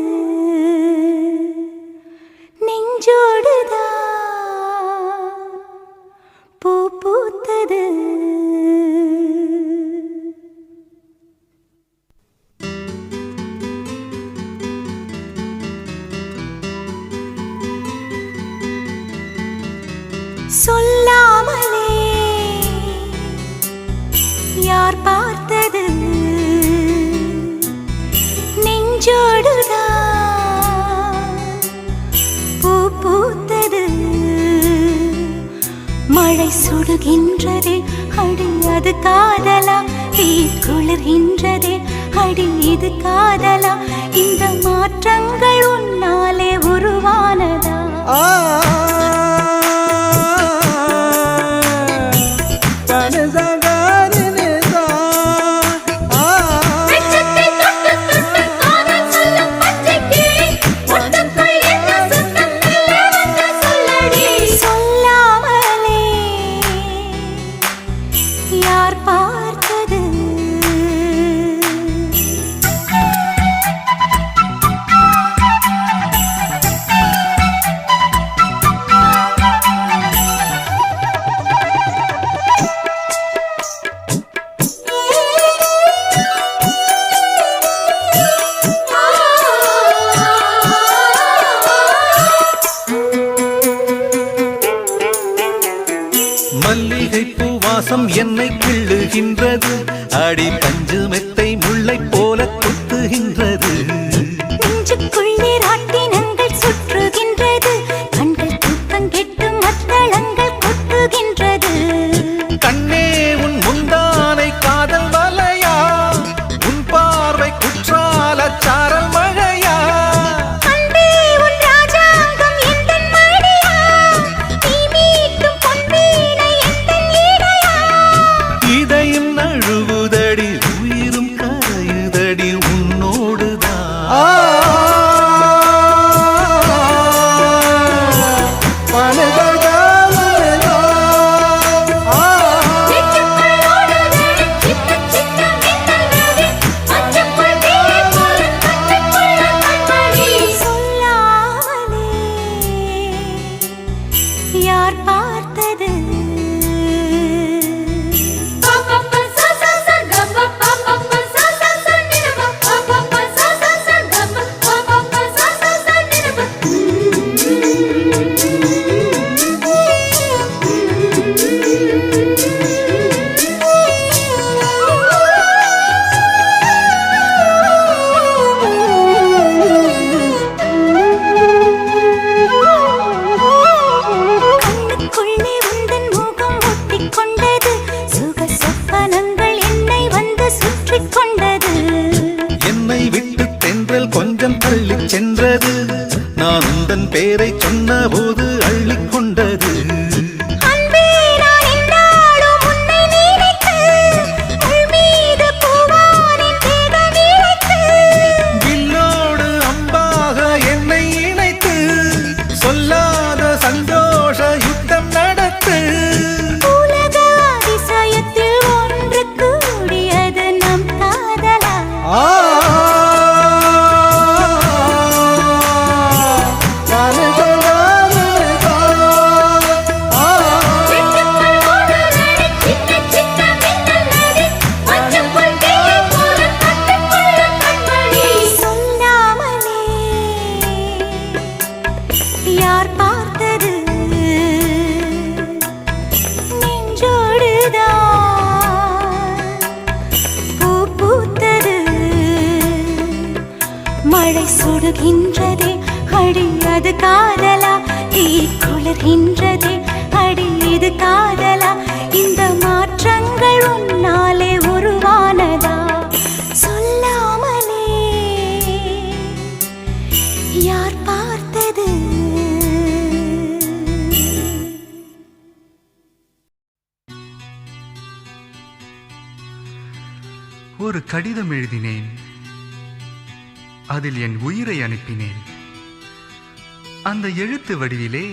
நெஞ்சோடுதான் பூ பூத்தது. சொல்லாமலே யார் பார்த்தது நெஞ்சோடுதான் பூ பூத்தது. மழை சுடுகின்றதே அடி அது காதலா, தீ குளிர்கின்றதே அடி இது காதலா, இந்த மாற்றங்கள் உன்னாலே உருவானதா? என்னை கிள்ளுகின்றது அடி பஞ்சு மெத்தை முல்லை போல கொத்துகின்றது. நெஞ்சுக்குள்ளே ராட்டினங்கள் சுற்றுகின்றது, கண்கள் தூக்கம் கெட்டு மத்தளங்கள் கொட்டுகின்றது. கண்ணே உன் முந்தானை காதல் வலையா, உன் பார்வை குற்றால சாரல் மழையா, அன்பே உன் ராஜாங்கம் எந்தன் மடியா, நீ மீட்டும் பொன்வீணை எந்தன் ஈடையா. இதயம் நழுவுதடி உயிரும் கரையுதடி உன்னோடுதான். யார் பார்த்தது சென்றது நான் உந்தன் பேரை சொன்ன போது அள்ளிக்கொண்டது. வில்லோடு அம்பாக என்னை இணைத்து சொல்லாத சந்தோஷ யுத்தம் நடத்து. உலக அதிசயத்தில் ஒன்று கூடியது நம் காதலா. யார் பார்த்தது நெஞ்சோடுதான் பூ பூத்தது. மழை சுடுகின்றதே அடி அது காதலா, தீ குளிர்கின்றதே அடி இது காதலா, இந்த மாற்றங்கள் உன்னாலே உருவானதா? சொல்லாமலே யார் பார்த்தது? ஒரு கடிதம் எழுதினேன், அதில் என் உயிரை அனுப்பினேன். அந்த எழுத்து வடிவிலே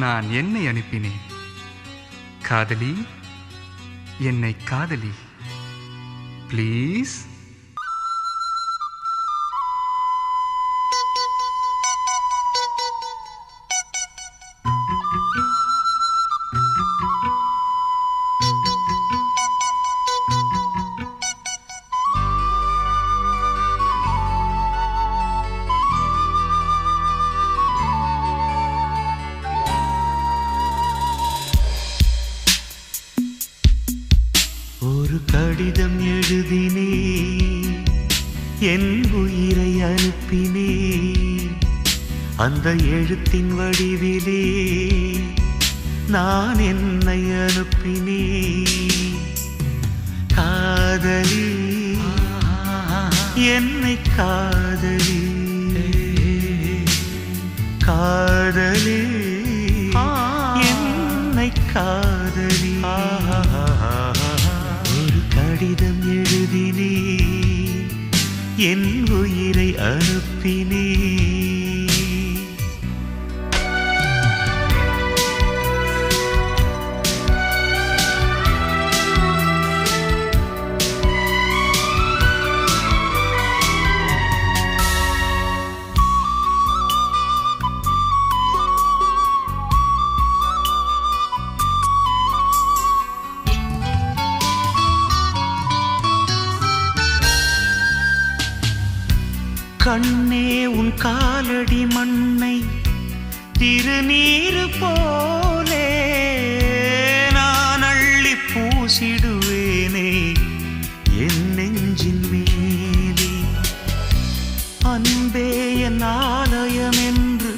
நான் என்னை அனுப்பினேன். காதலி, என்னை காதலி ப்ளீஸ். ஒரு கடிதம் எழுதினே, என் உயிரை அனுப்பினே, அந்த எழுத்தின் வடிவிலே நான் என்னை அனுப்பினே. காதலி என்னை காதலி, காதலி என்னை காதலி. ஒரு கடிதம் எழுதினே, என் உயிரை அனுப்பினே. கண்ணே உன் காலடி மண்ணை திருநீரு போலே நான் அள்ளி பூசிடுவேனே என் நெஞ்சின் மேலே. அன்பே என் ஆலயம் என்று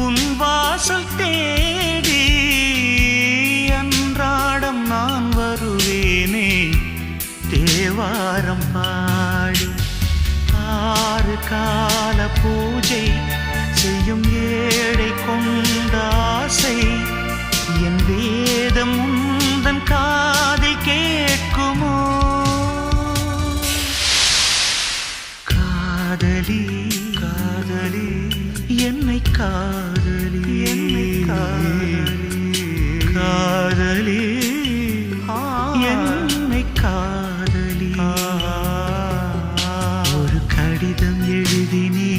உன் வாசல் தேடி அன்றாடம் நான் வருவேனே தேவாரம் பாடி. ஆறு கால பூஜை செய்யும் ஏழை கொண்ட ஆசை என் வேதம் உந்தன் காதில் கேட்குமோ? காதலி காதலி என்னை காதலி, என்னை காதலி, காதலி என்னை காதலி. கடிதம் எழுதினே,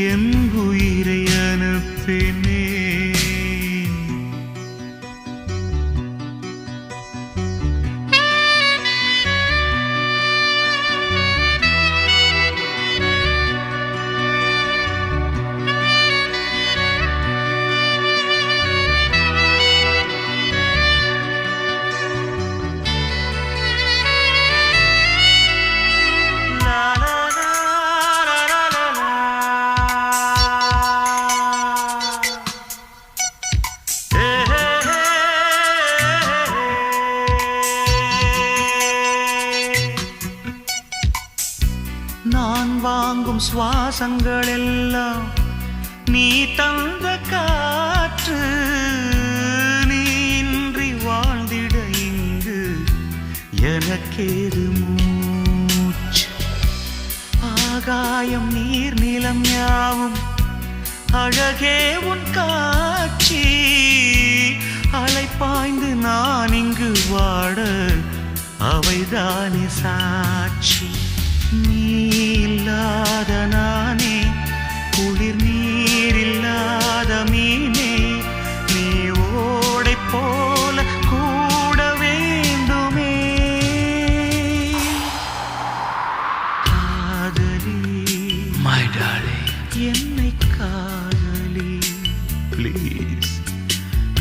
என் உயிரை அனுப்பினே. நான் வாங்கும் சுவாசங்கள் எல்லாம் நீ தந்த காற்று. நீ இன்றி வாழ்ந்திட இங்கு எனக்கேது மூச்சு. ஆகாயம் நீர் நிலம் யாவும் அழகே உன் காட்சி. அலை பாய்ந்து நான் இங்கு வாட அவைதானே சாட்சி. நீ இல்லாத நானே குளிர் நீர் இல்லாத மீனே. நீ ஓடை போல கூட வேண்டுமே. காதலி My darling, என்னை காதலி ப்ளீஸ்.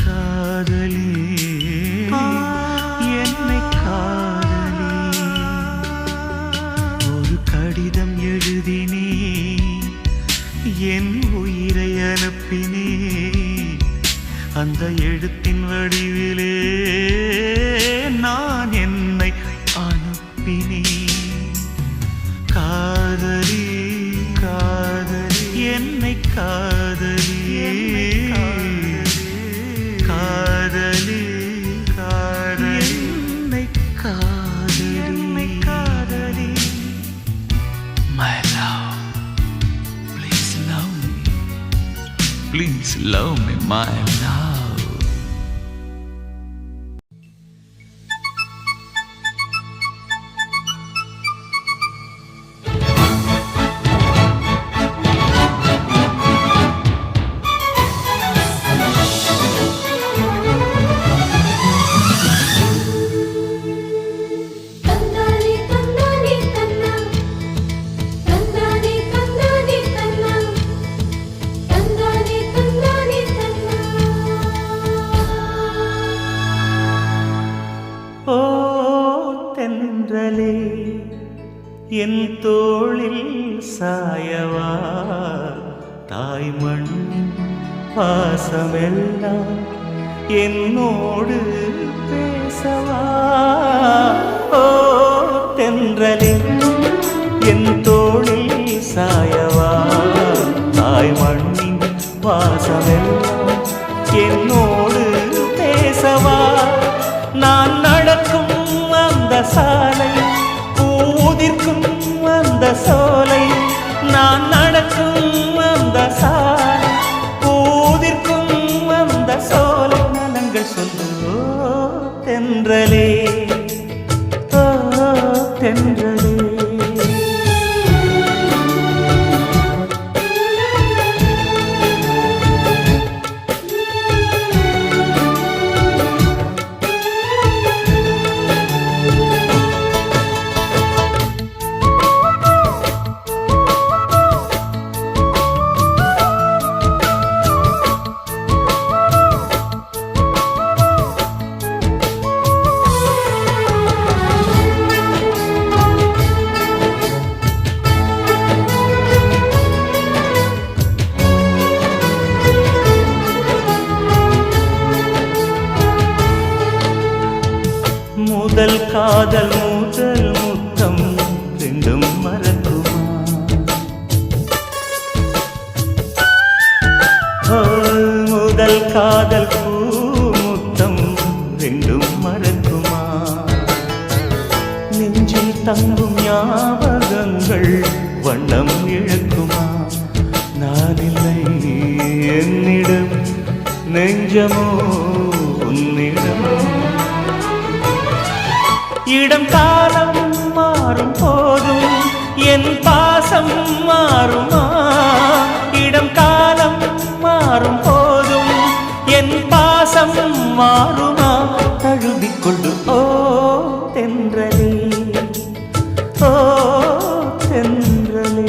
காதலி என்னை காதலி. ஒரு கடிதம் எழுதினே, என் உயிரை அனுப்பினே, அந்த எழுத்தின் வடிவிலே நான் என்னை அனுப்பினே. காதலி காதலி என்னை காதலி, காதலி காதலி என்னை காதலி, என்னை காதலி. my love, please love me. Please love me, my love. தென்றலே என் தோளில் சாயவா தாய்மண் பாசமெல்லாம் என்னோடு பேசவா ஓ தென்றலே என் தோளில் சாயவா தாய்மண்ணின் பாசமெல்லாம் என்னோடு பேசவா நான் நடக்கும் அந்த சாலை பூதிர்க்கும் அந்த சோலை நான் நடக்கும் அந்த சாலை பூதிர்க்கும் அந்த சோலை நலங்கள் சொல்லோ தென்றலே ஓ தென்றலே முதல் காதல் முதல் முத்தம் ரெண்டும் மறக்குமா முதல் காதல் பூ முத்தம் ரெண்டும் மறக்குமா நெஞ்சில் தங்கும் ஞாபகங்கள் வண்ணம் இழக்குமா நான் இல்லை என்னிடம் நெஞ்சமோ உன்னிடம் இடம் காலம் மாறும் போதும் என் பாசம் மாறுமா இடம் காலம் மாறும் போதும் என் பாசம் மாறுமா தழுவிக்கொண்டு ஓ தென்றலே ஓ தென்றலே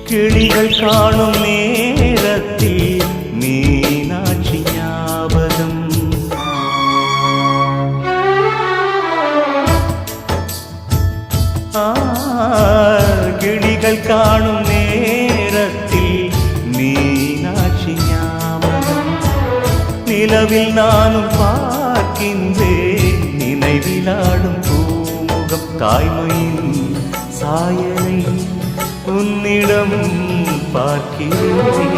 கிளிகள் காணும் நேரத்தில் மீனாட்சி ஞாபகம் கிளிகள் காணும் நேரத்தில் மீனாட்சி ஞாபகம் நிலவில் நானும் பார்க்கின்றேன் நினைவிலாடும் பூமுகம் தாய்மையின் சாயலை உன்னிடம் பார்க்கிறேன்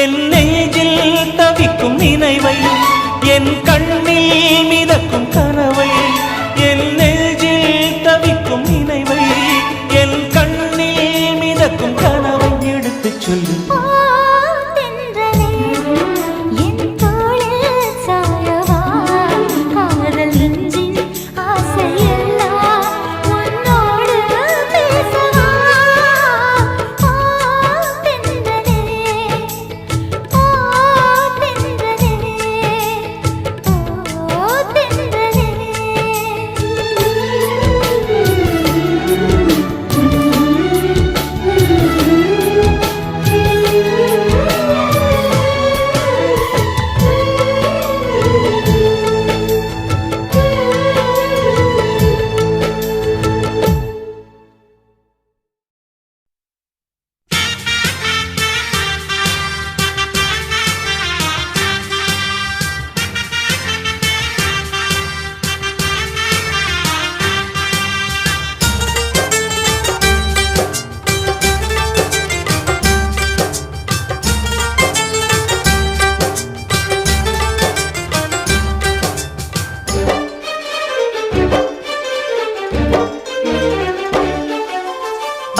என் நெஞ்சில் தவிக்கும் நினைவை என் கண்ணில் மிதக்கும் கனவை என் நெஞ்சில் தவிக்கும் நினைவை என் கண்ணில் மிதக்கும் கனவை எடுத்துச் சொல்லு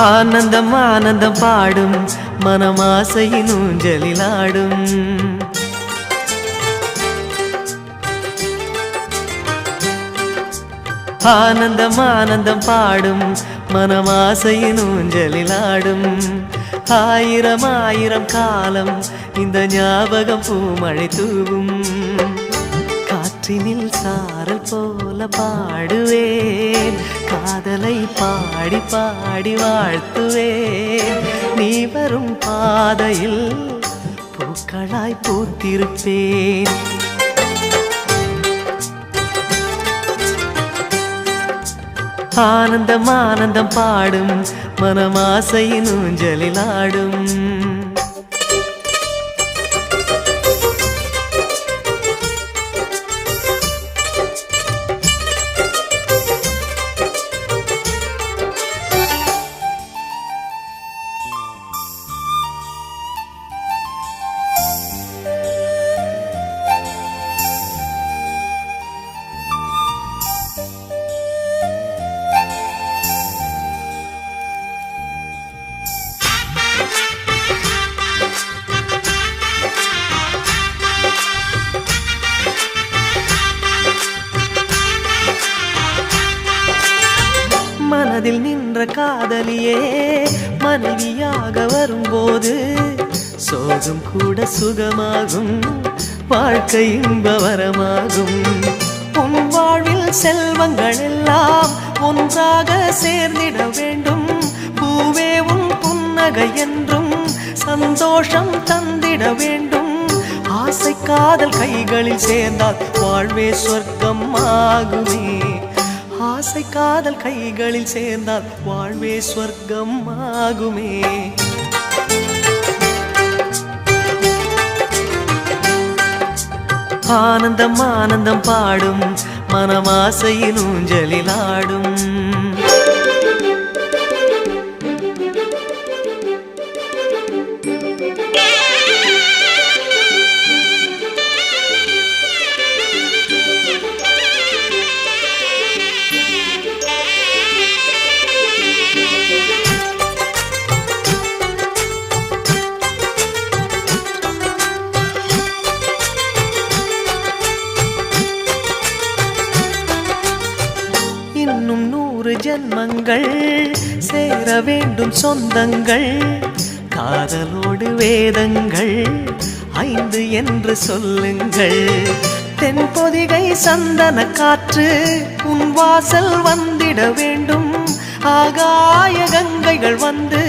ஆனந்தம் ஆனந்தம் பாடும் மனமாசையின் ஊஞ்சலிலாடும் ஆனந்தம் ஆனந்தம் பாடும் மனமாசையின் ஊஞ்சலிலாடும் ஆயிரம் ஆயிரம் காலம் இந்த ஞாபகம் பூமழை தூவும் காற்றினில் சாரல் போல பாடுவேன் காதலை பாடி பாடி வாழ்த்துவேன் நீ வரும் பாதையில் பூக்களாய் பூத்திருப்பேன் ஆனந்தம் ஆனந்தம் பாடும் மனமாசையின் ஊஞ்சலிலாடும் மனதில் நின்ற காதலியே மனைவியாக வரும்போது சோகம் கூட சுகமாகும் வாழ்க்கை இன்பவரமாகும் உன் வாழ்வில் செல்வங்கள் எல்லாம் ஒன்றாக சேர்ந்திட வேண்டும் பூவே உன் புன்னகை என்றும் சந்தோஷம் தந்திட வேண்டும் ஆசை காதல் கைகளில் சேர்ந்தால் வாழ்வே சொர்க்கம் ஆகுமே ஆசை காதல் கைகளில் சேர்ந்தால் வாழ்வே சொர்க்கம் ஆகுமே ஆனந்தம் ஆனந்தம் பாடும் மனமாசையின் ஊஞ்சலிலாடும் இன்னும் 100 ஜென்மங்கள் சேர வேண்டும் சொந்தங்கள் காதலோடு வேதங்கள் 5 என்று சொல்லுங்கள் தென்பொதிகை சந்தன காற்று உன் வாசல் வந்திட வேண்டும் ஆகாய கங்கைகள் வந்து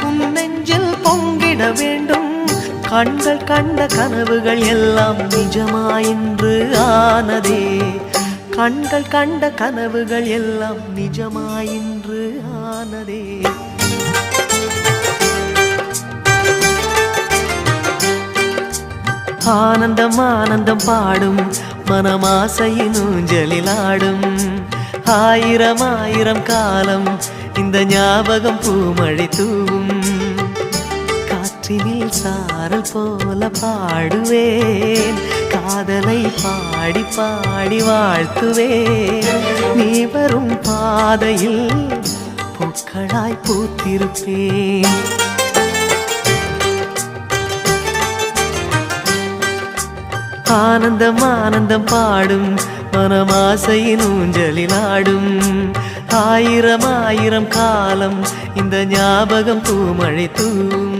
உன் நெஞ்சில் பொங்கிட வேண்டும் கண்கள் கண்ட கனவுகள் எல்லாம் நிஜமாயின்று ஆனதே கண்கள் கண்ட கனவுகள் எல்லாம் நிஜமாயின்று ஆனதே ஆனந்தம் ஆனந்தம் பாடும் மனமாசையின் ஊஞ்சலிலாடும் ஆயிரம் ஆயிரம் காலம் இந்த ஞாபகம் பூமழை தூவும் காற்றினில் சாரல் போல பாடுவேன் காதலை பாடி பாடி வாழ்த்துவேன் நீ வரும் பாதையில் பூக்களாய் பூத்திருப்பேன் ஆனந்தம் ஆனந்தம் பாடும் மனமாசையின் ஊஞ்சலிலாடும் ஆயிரம் ஆயிரம் காலம் இந்த ஞாபகம் பூமழை தூவும்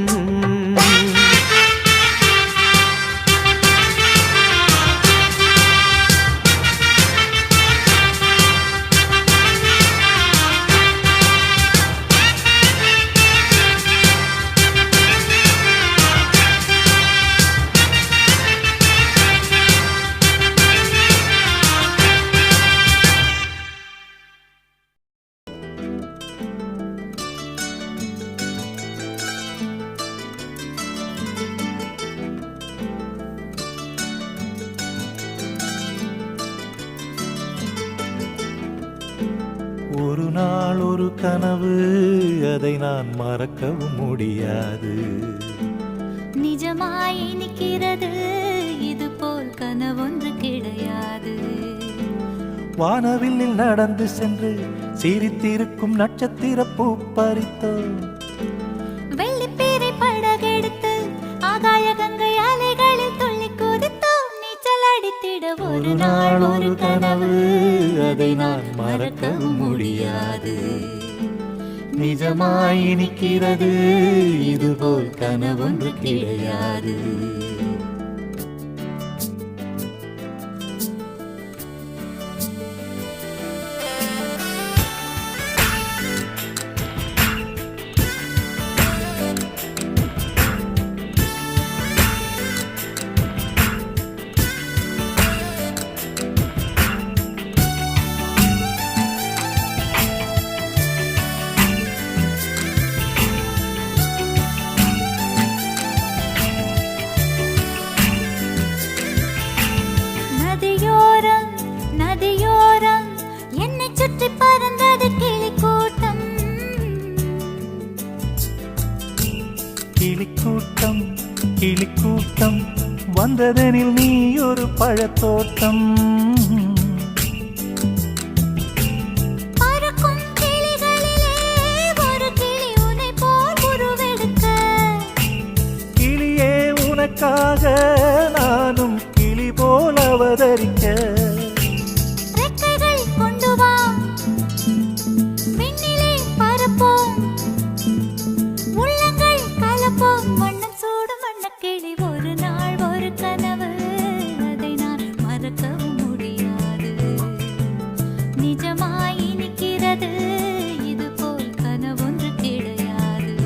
ஒரு நாள் ஒரு கனவு அதை நான் மறக்கவும் முடியாது நிஜமாய் நிற்கிறது இது போல் கனவொன்று கிடையாது வானவில்லில் நடந்து சென்று சிரித்திருக்கும் நட்சத்திர பூ பறித்தோம் வெள்ளிப்பீரை படகெடுத்து ஆகாய கங்கை அலைகளில் துள்ளி குதித்தோம் நீச்சல் அடித்திடவோ ஒரு நாள் ஒரு கனவு, அதை நான் மறக்கவும் முடியாது. நிஜமாய் நிற்கிறது, இதுபோல் கனவொன்று கிடையாது. நதியோரம் என்னை சுற்றி பறந்தது கிளிக்கூட்டம். கிளிக்கூட்டம் கிளிக்கூட்டம் வந்ததெனில் நீ ஒரு பழத்தோட்டம். பறக்கும் கிளிகளிலே ஒரு கிளி உன்னை போல் உருவெடுக்க. கிளியே உனக்காக நானும் கிளி போல் அவதரிக்க. ரெக்கைகள் கொண்டு வா, விண்ணிலே பறப்போம், உள்ளங்கள் கலப்போம், வண்ணம் சூடும் வண்ணக்கிளி. ஒரு நாள் ஒரு கனவு, அதை நான் மறக்கவும் முடியாது. நிஜமாய் நிற்கிறது, இதுபோல் கனவொன்று கிடையாது.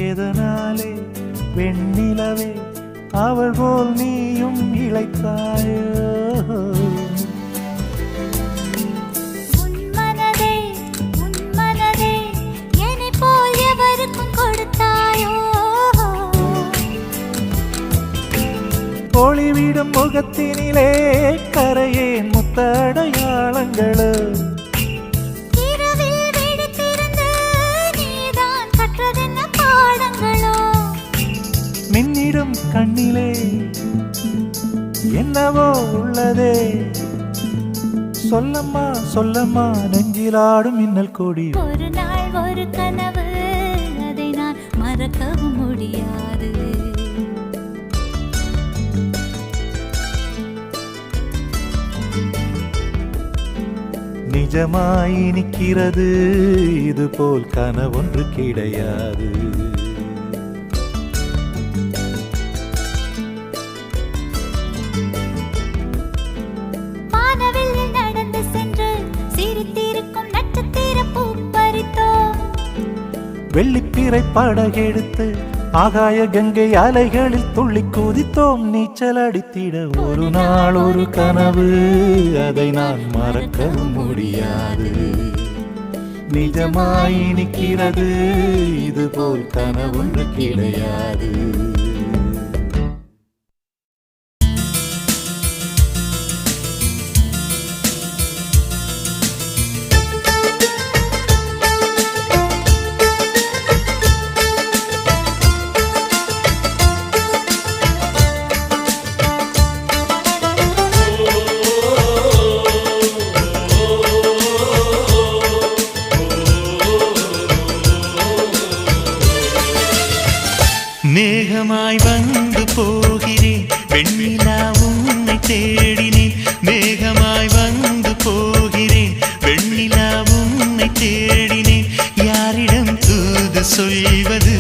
எதனாலே வெண்ணிலவே அவள் போல் நீயும் இளைத்தாயோ. உன் மனதே என்னைப் போல் எவருக்கும் கொடுத்தாயோ. ஒளிவிடும் முகத்தினிலே கரையேன் முத்தடையாளங்களோ. இரவில் விழித்திருந்து நீதான் கற்றதென்ன பாடங்களோ. மின்னிடும் கண்ணிலே என்னவோ உள்ளதே. சொல்லம்மா சொல்லம்மா நெஞ்சிலாடும் மின்னல் கொடி. ஒரு நாள் ஒரு கனவு, அதை நான் மறக்கவும் முடியாது. நிஜமாய் நிற்கிறது, இதுபோல் கனவொன்று கிடையாது. வானவெளியில் நடந்து சென்று சிரித்திருக்கும் நட்சத்திர பூ பறித்தோம். வெள்ளிப்பிறை படகெடுத்து ஆகாய கங்கை அலைகளில் துள்ளி குதித்தோம். நீச்சல் அடித்திட ஒரு நாள் ஒரு கனவு, அதை நான் மறக்கவும் முடியாது. நிஜமாய் நிற்கிறது, இதுபோல் கனவொன்று கிடையாது. மேகமாய் வந்து போகிறேன், வெண்ணிலா உன்னை தேடினேன். மேகமாய் வந்து போகிறேன், வெண்ணிலா உன்னை தேடினேன். யாரிடம் தூது சொல்வது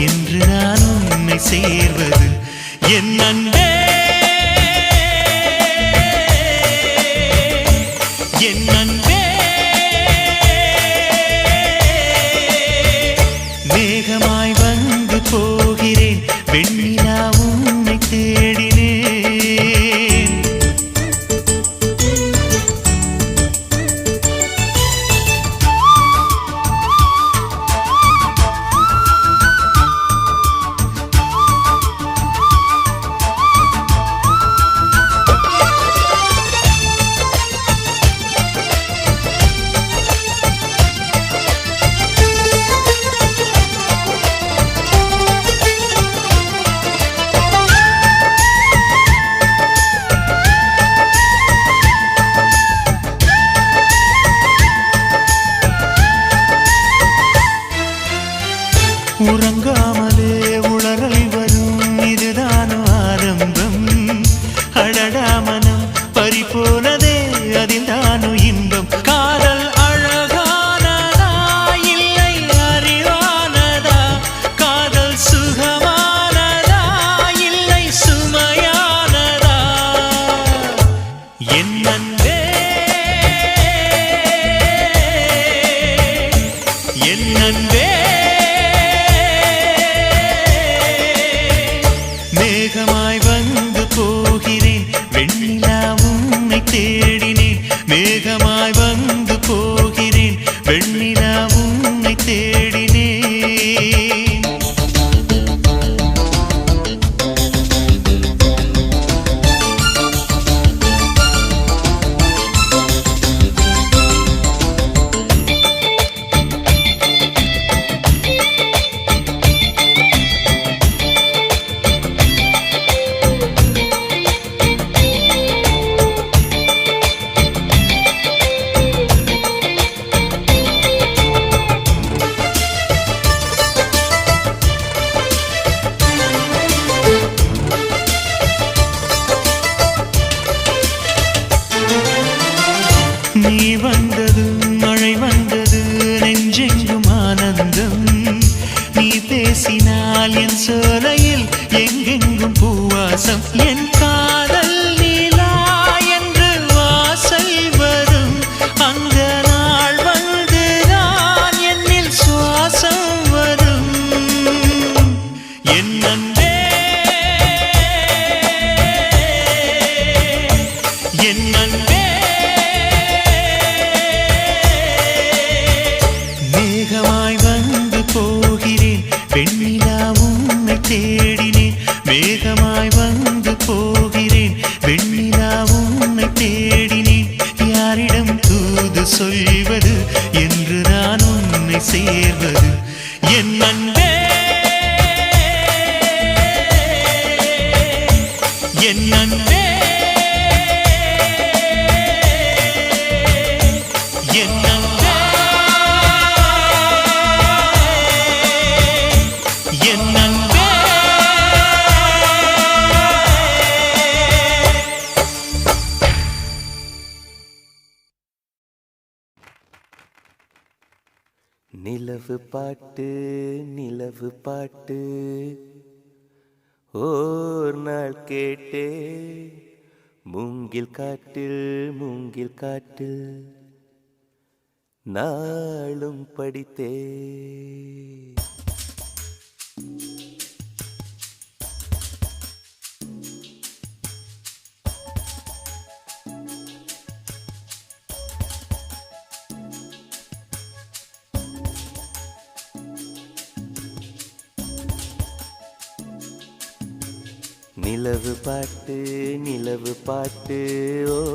என்று நான் உன்னை சேர்வது. என் அன்பே என் அன்பே, மேகமாய் வந்து போகிறேன், வெண்ணிலா உன்னை தேடினேன். மேகமாய் வந்து போகிறேன் வெண்ணிலா உன்னை தேடினேன் மேகமாய் வந்து போகிறேன் வெண்ணிலா உன்னை தேடினேன் நீ வந்தது மழை வந்தது நெஞ்செங்கும் ஆனந்தம் நீ பேசினால் என் சோலையில் எங்கெங்கும் பூவாசம் என் காதல் நீலா என்று வாசல் வரும் அந்த நாள் வந்துதான் என்னில் சுவாசம் வரும் என் அன்பே என் அன்பே மேகமாய் வந்து போகிறேன் வெண்ணிலா உன்னை தேடினேன் மேகமாய் வந்து போகிறேன் வெண்ணிலா உன்னை தேடினேன் யாரிடம் தூது சொல்வது என்று நான் உன்னை சேர்வது என் அன்பே என் அன்பே என் அன்பே என் அன்பே நிலவு பாட்டு நிலவு பாட்டு ஓர் நாள் கேட்டே மூங்கில் காட்டில் நாளும் படித்தே நிலவு பாட்டு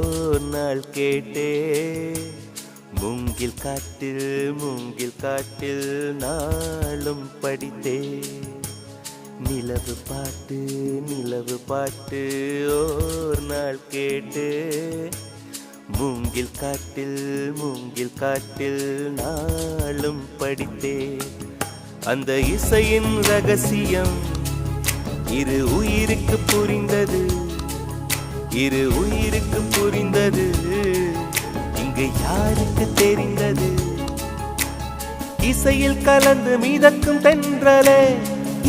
ஓர் நாள் கேட்டே மூங்கில் காட்டில் நாளும் படித்தே நிலவு பாட்டு ஓர் நாள் கேட்டே மூங்கில் காட்டில் நாளும் படித்தே அந்த இசையின் ரகசியம் இரு உயிருக்கு புரிந்தது இங்கு யாருக்கு தெரிந்தது இசையில் கலந்து மிதக்கும் தென்றலே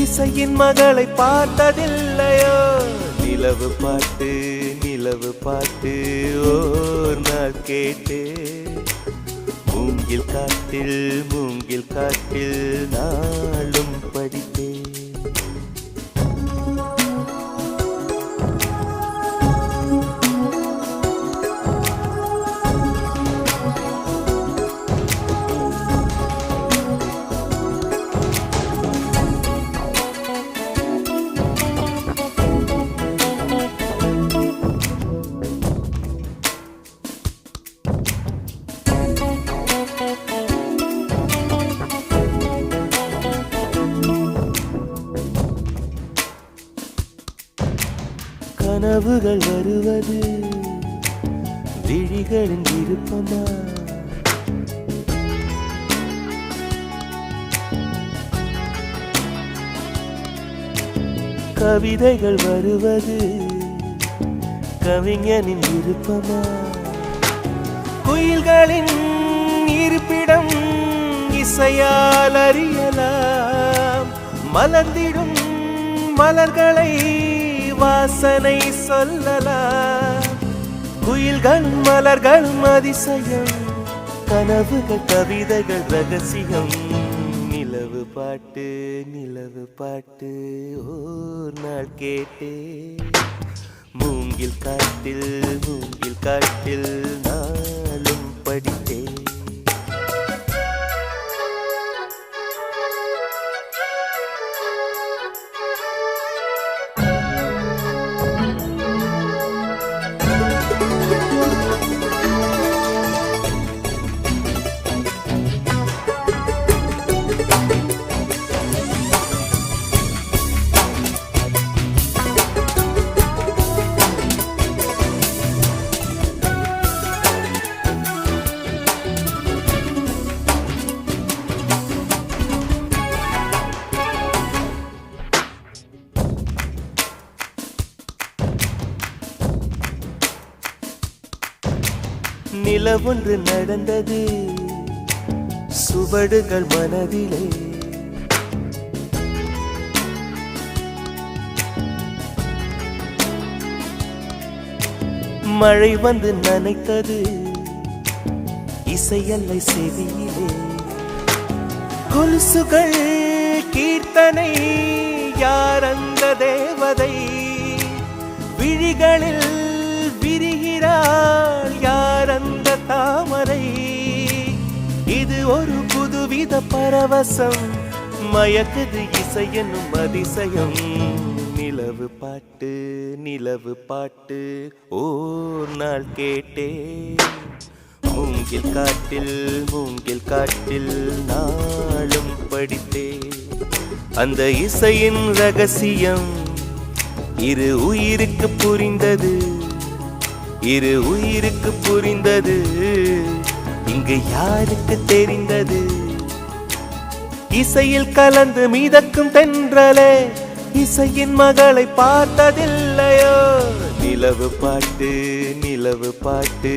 இசையின் மகளை பார்த்ததில்லையோ நிலவு பாட்டு ஓர் நாள் கேட்டே மூங்கில் காட்டில் நாளும் படித்தே கனவுகள் வருவது விழிகளின் விருப்பமா கவிதைகள் வருவது கவிஞனின் விருப்பமா குயில்களின் இருப்பிடம் இசையால் அறியலாம் மலர்ந்திடும் மலர்களை வாசனை சொல்லலாம் குயில்களும் மலர்களும் அதிசயம் கனவுகள் கவிதைகள் ரகசியம் நிலவு நிலவு பாட்டு ஓர் நாள் கேட்டே மூங்கில் காட்டில் நாளும் படித்தே நிலவொன்று நடந்தது சுவடுகள் மனதிலே மழை வந்து நனைத்தது இசையல்லை செவியிலே கொலுசுகள் கீர்த்தனை யார் அந்த தேவதை விழிகளில் விரிகிறாள் யார் அந்த தாமரை இது ஒரு புதுவித பரவசம் மயக்குது இசை என்னும் அதிசயம் நிலவு பாட்டு ஓர் நாள் கேட்டே மூங்கில் காட்டில் நாளும் படித்தே அந்த இசையின் ரகசியம் இரு உயிருக்கு புரிந்தது இங்கு யாருக்கு தெரிந்தது இசையில் கலந்து மிதக்கும் தென்றலே இசையின் மகளை பார்த்ததில்லையோ நிலவு பாட்டு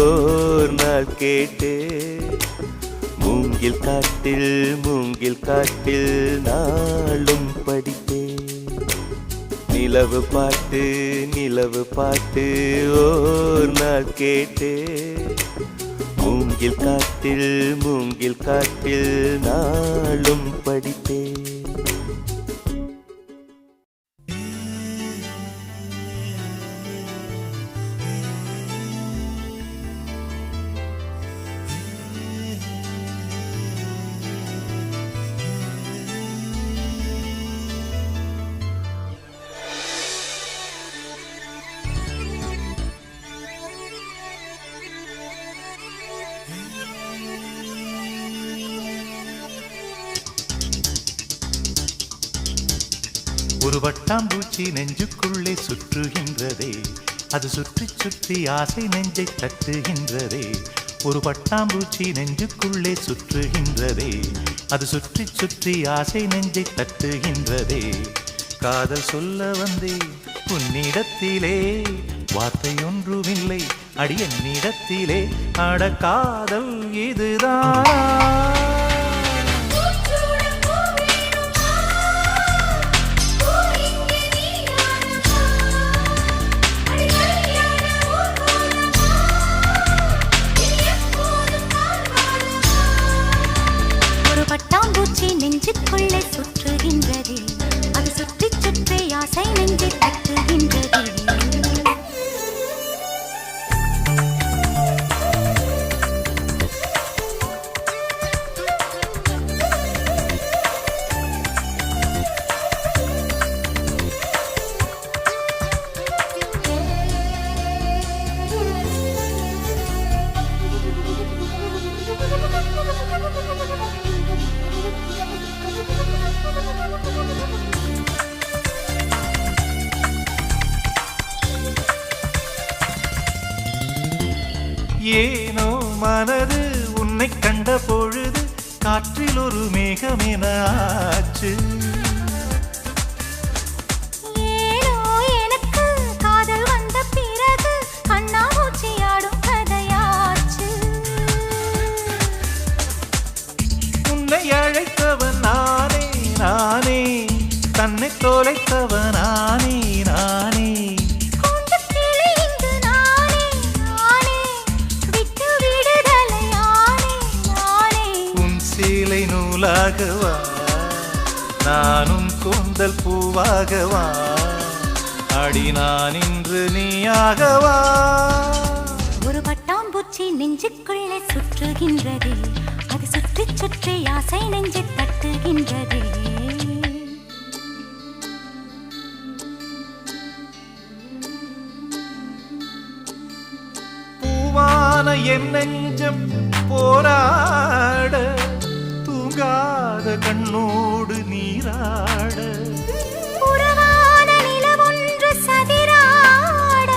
ஓர் நாள் கேட்டே மூங்கில் காட்டில் நாளும் படித்தே நிலவு பாட்டு ஓர் நாள் கேட்டே மூங்கில் காட்டில் நாளும் படித்தே ஒரு வட்டாம்பூச்சி நெஞ்சுக்குள்ளே சுற்றுகின்றதே அது சுற்றி சுற்றி ஆசை நெஞ்சை தட்டுகின்றதே ஒரு பட்டாம்பூச்சி நெஞ்சுக்குள்ளே சுற்றுகின்றதே அது சுற்றி சுற்றி ஆசை நெஞ்சை தட்டுகின்றதே காதல் சொல்ல வந்தே உன்னிடத்திலே வார்த்தை ஒன்றுமில்லை அடி என்னிடத்திலே அட காதல் இதுதான் பட்டாம்பூச்சி நெஞ்சுக்குள்ளே சுற்றுகின்றதே அது சுற்றி சுற்றி ஆசை நெஞ்சை தட்டுகின்றதே ஏனோ மனது உன்னை கண்ட பொழுது காற்றில் ஒரு மேகமென ஆச்சு ஏனோ எனக்கு காதல் வந்த பிறகு கண்ணாமூச்சி ஆடும் கதையாச்சு உன்னை அழைத்தவன் நானே தன்னை தொலைத்தவன் நானே நூலாகவா நானும் கூந்தல் பூவாகவா அடி நான் இன்று நீயாகவா ஒரு பட்டாம்பூச்சி நெஞ்சுக்குள்ளே சுற்றுகின்றதே அது சுற்றி சுற்றி ஆசை நெஞ்சை தட்டுகின்றதே பூவான என் நெஞ்சம் போராட தூங்காத கண்ணோடு நீராட உறவான நிலவொன்று சதிராட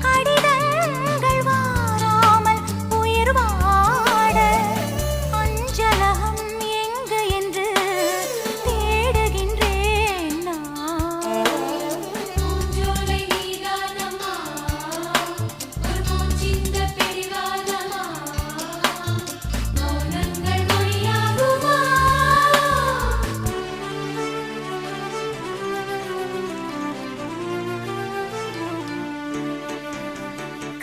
கடிதங்கள் வாராமல் உயிர் வாட அஞ்சலகம் எங்கு என்று தேடுகின்றேன் நான். பூஞ்சோலை நீதானம்மா, ஒரு பூச்சிந்த பிடிவாதமா, மௌனங்கள் மொழியாகுமா?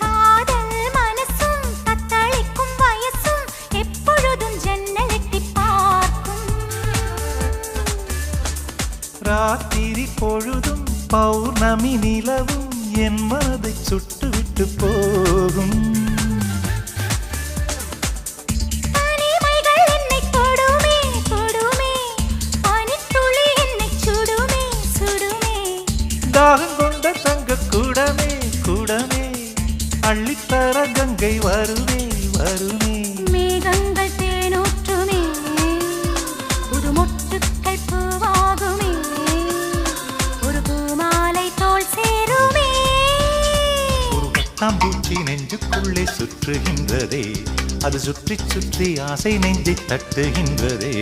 காதல் மனசும் தத்தளிக்கும் வயசும் எப்பொழுதும் ஜன்னல் எட்டிப் பார்க்கும். ராத்திரி பொழுதும் பௌர்ணமி நிலவும் என் மனதை சுட்டுவிட்டு போகும் தனிமைகள் என்னைத் தொடுமே, தொடுமே. பனித்துளி என்னைச் சுடுமே, சுடுமே. தாகம் கொண்ட தங்க கூடமே கூடமே அள்ளித்தர கங்கை வருமே வருமே மேகங்கள் தேனூற்றுமே, புது மொட்டுக்கள் பூவாகுமே, ஒரு பூமாலை தோள் சேருமே. ஒரு பட்டாம்பூச்சி நெஞ்சுக்குள்ளே சுற்றுகின்றதே அது சுற்றி சுற்றி ஆசை நெஞ்சை தட்டுகின்றதே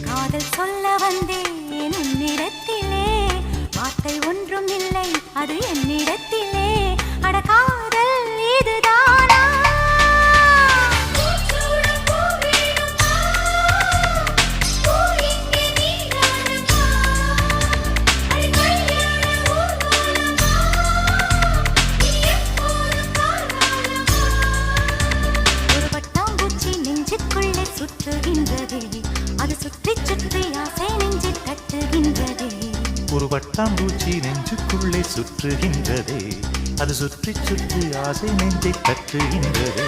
காதல் சொல்ல வந்தேன் உன்னிடத்திலே, வார்த்தை ஒன்றும் இல்லை அது என்னிடத்திலே. அட காதல் இதுதானா? பூச்சூட பூ வேணுமா, பூ இங்கே நீதானம்மா, அடி கல்யாண ஊர்வலமா, நீ எப்போதும் காரணமா? ஒரு பட்டாம்பூச்சி நெஞ்சுக்குள்ளே சுற்றுகின்றதே அது சுற்றி சுற்றி ஆசை நெஞ்சை தட்டுகின்றதே. ஒரு பட்டாம்பூச்சி நெஞ்சுக்குள்ளே சுற்றுகின்றதே அது சுற்றி சுற்றி ஆசை நெஞ்சை தட்டுகின்றதே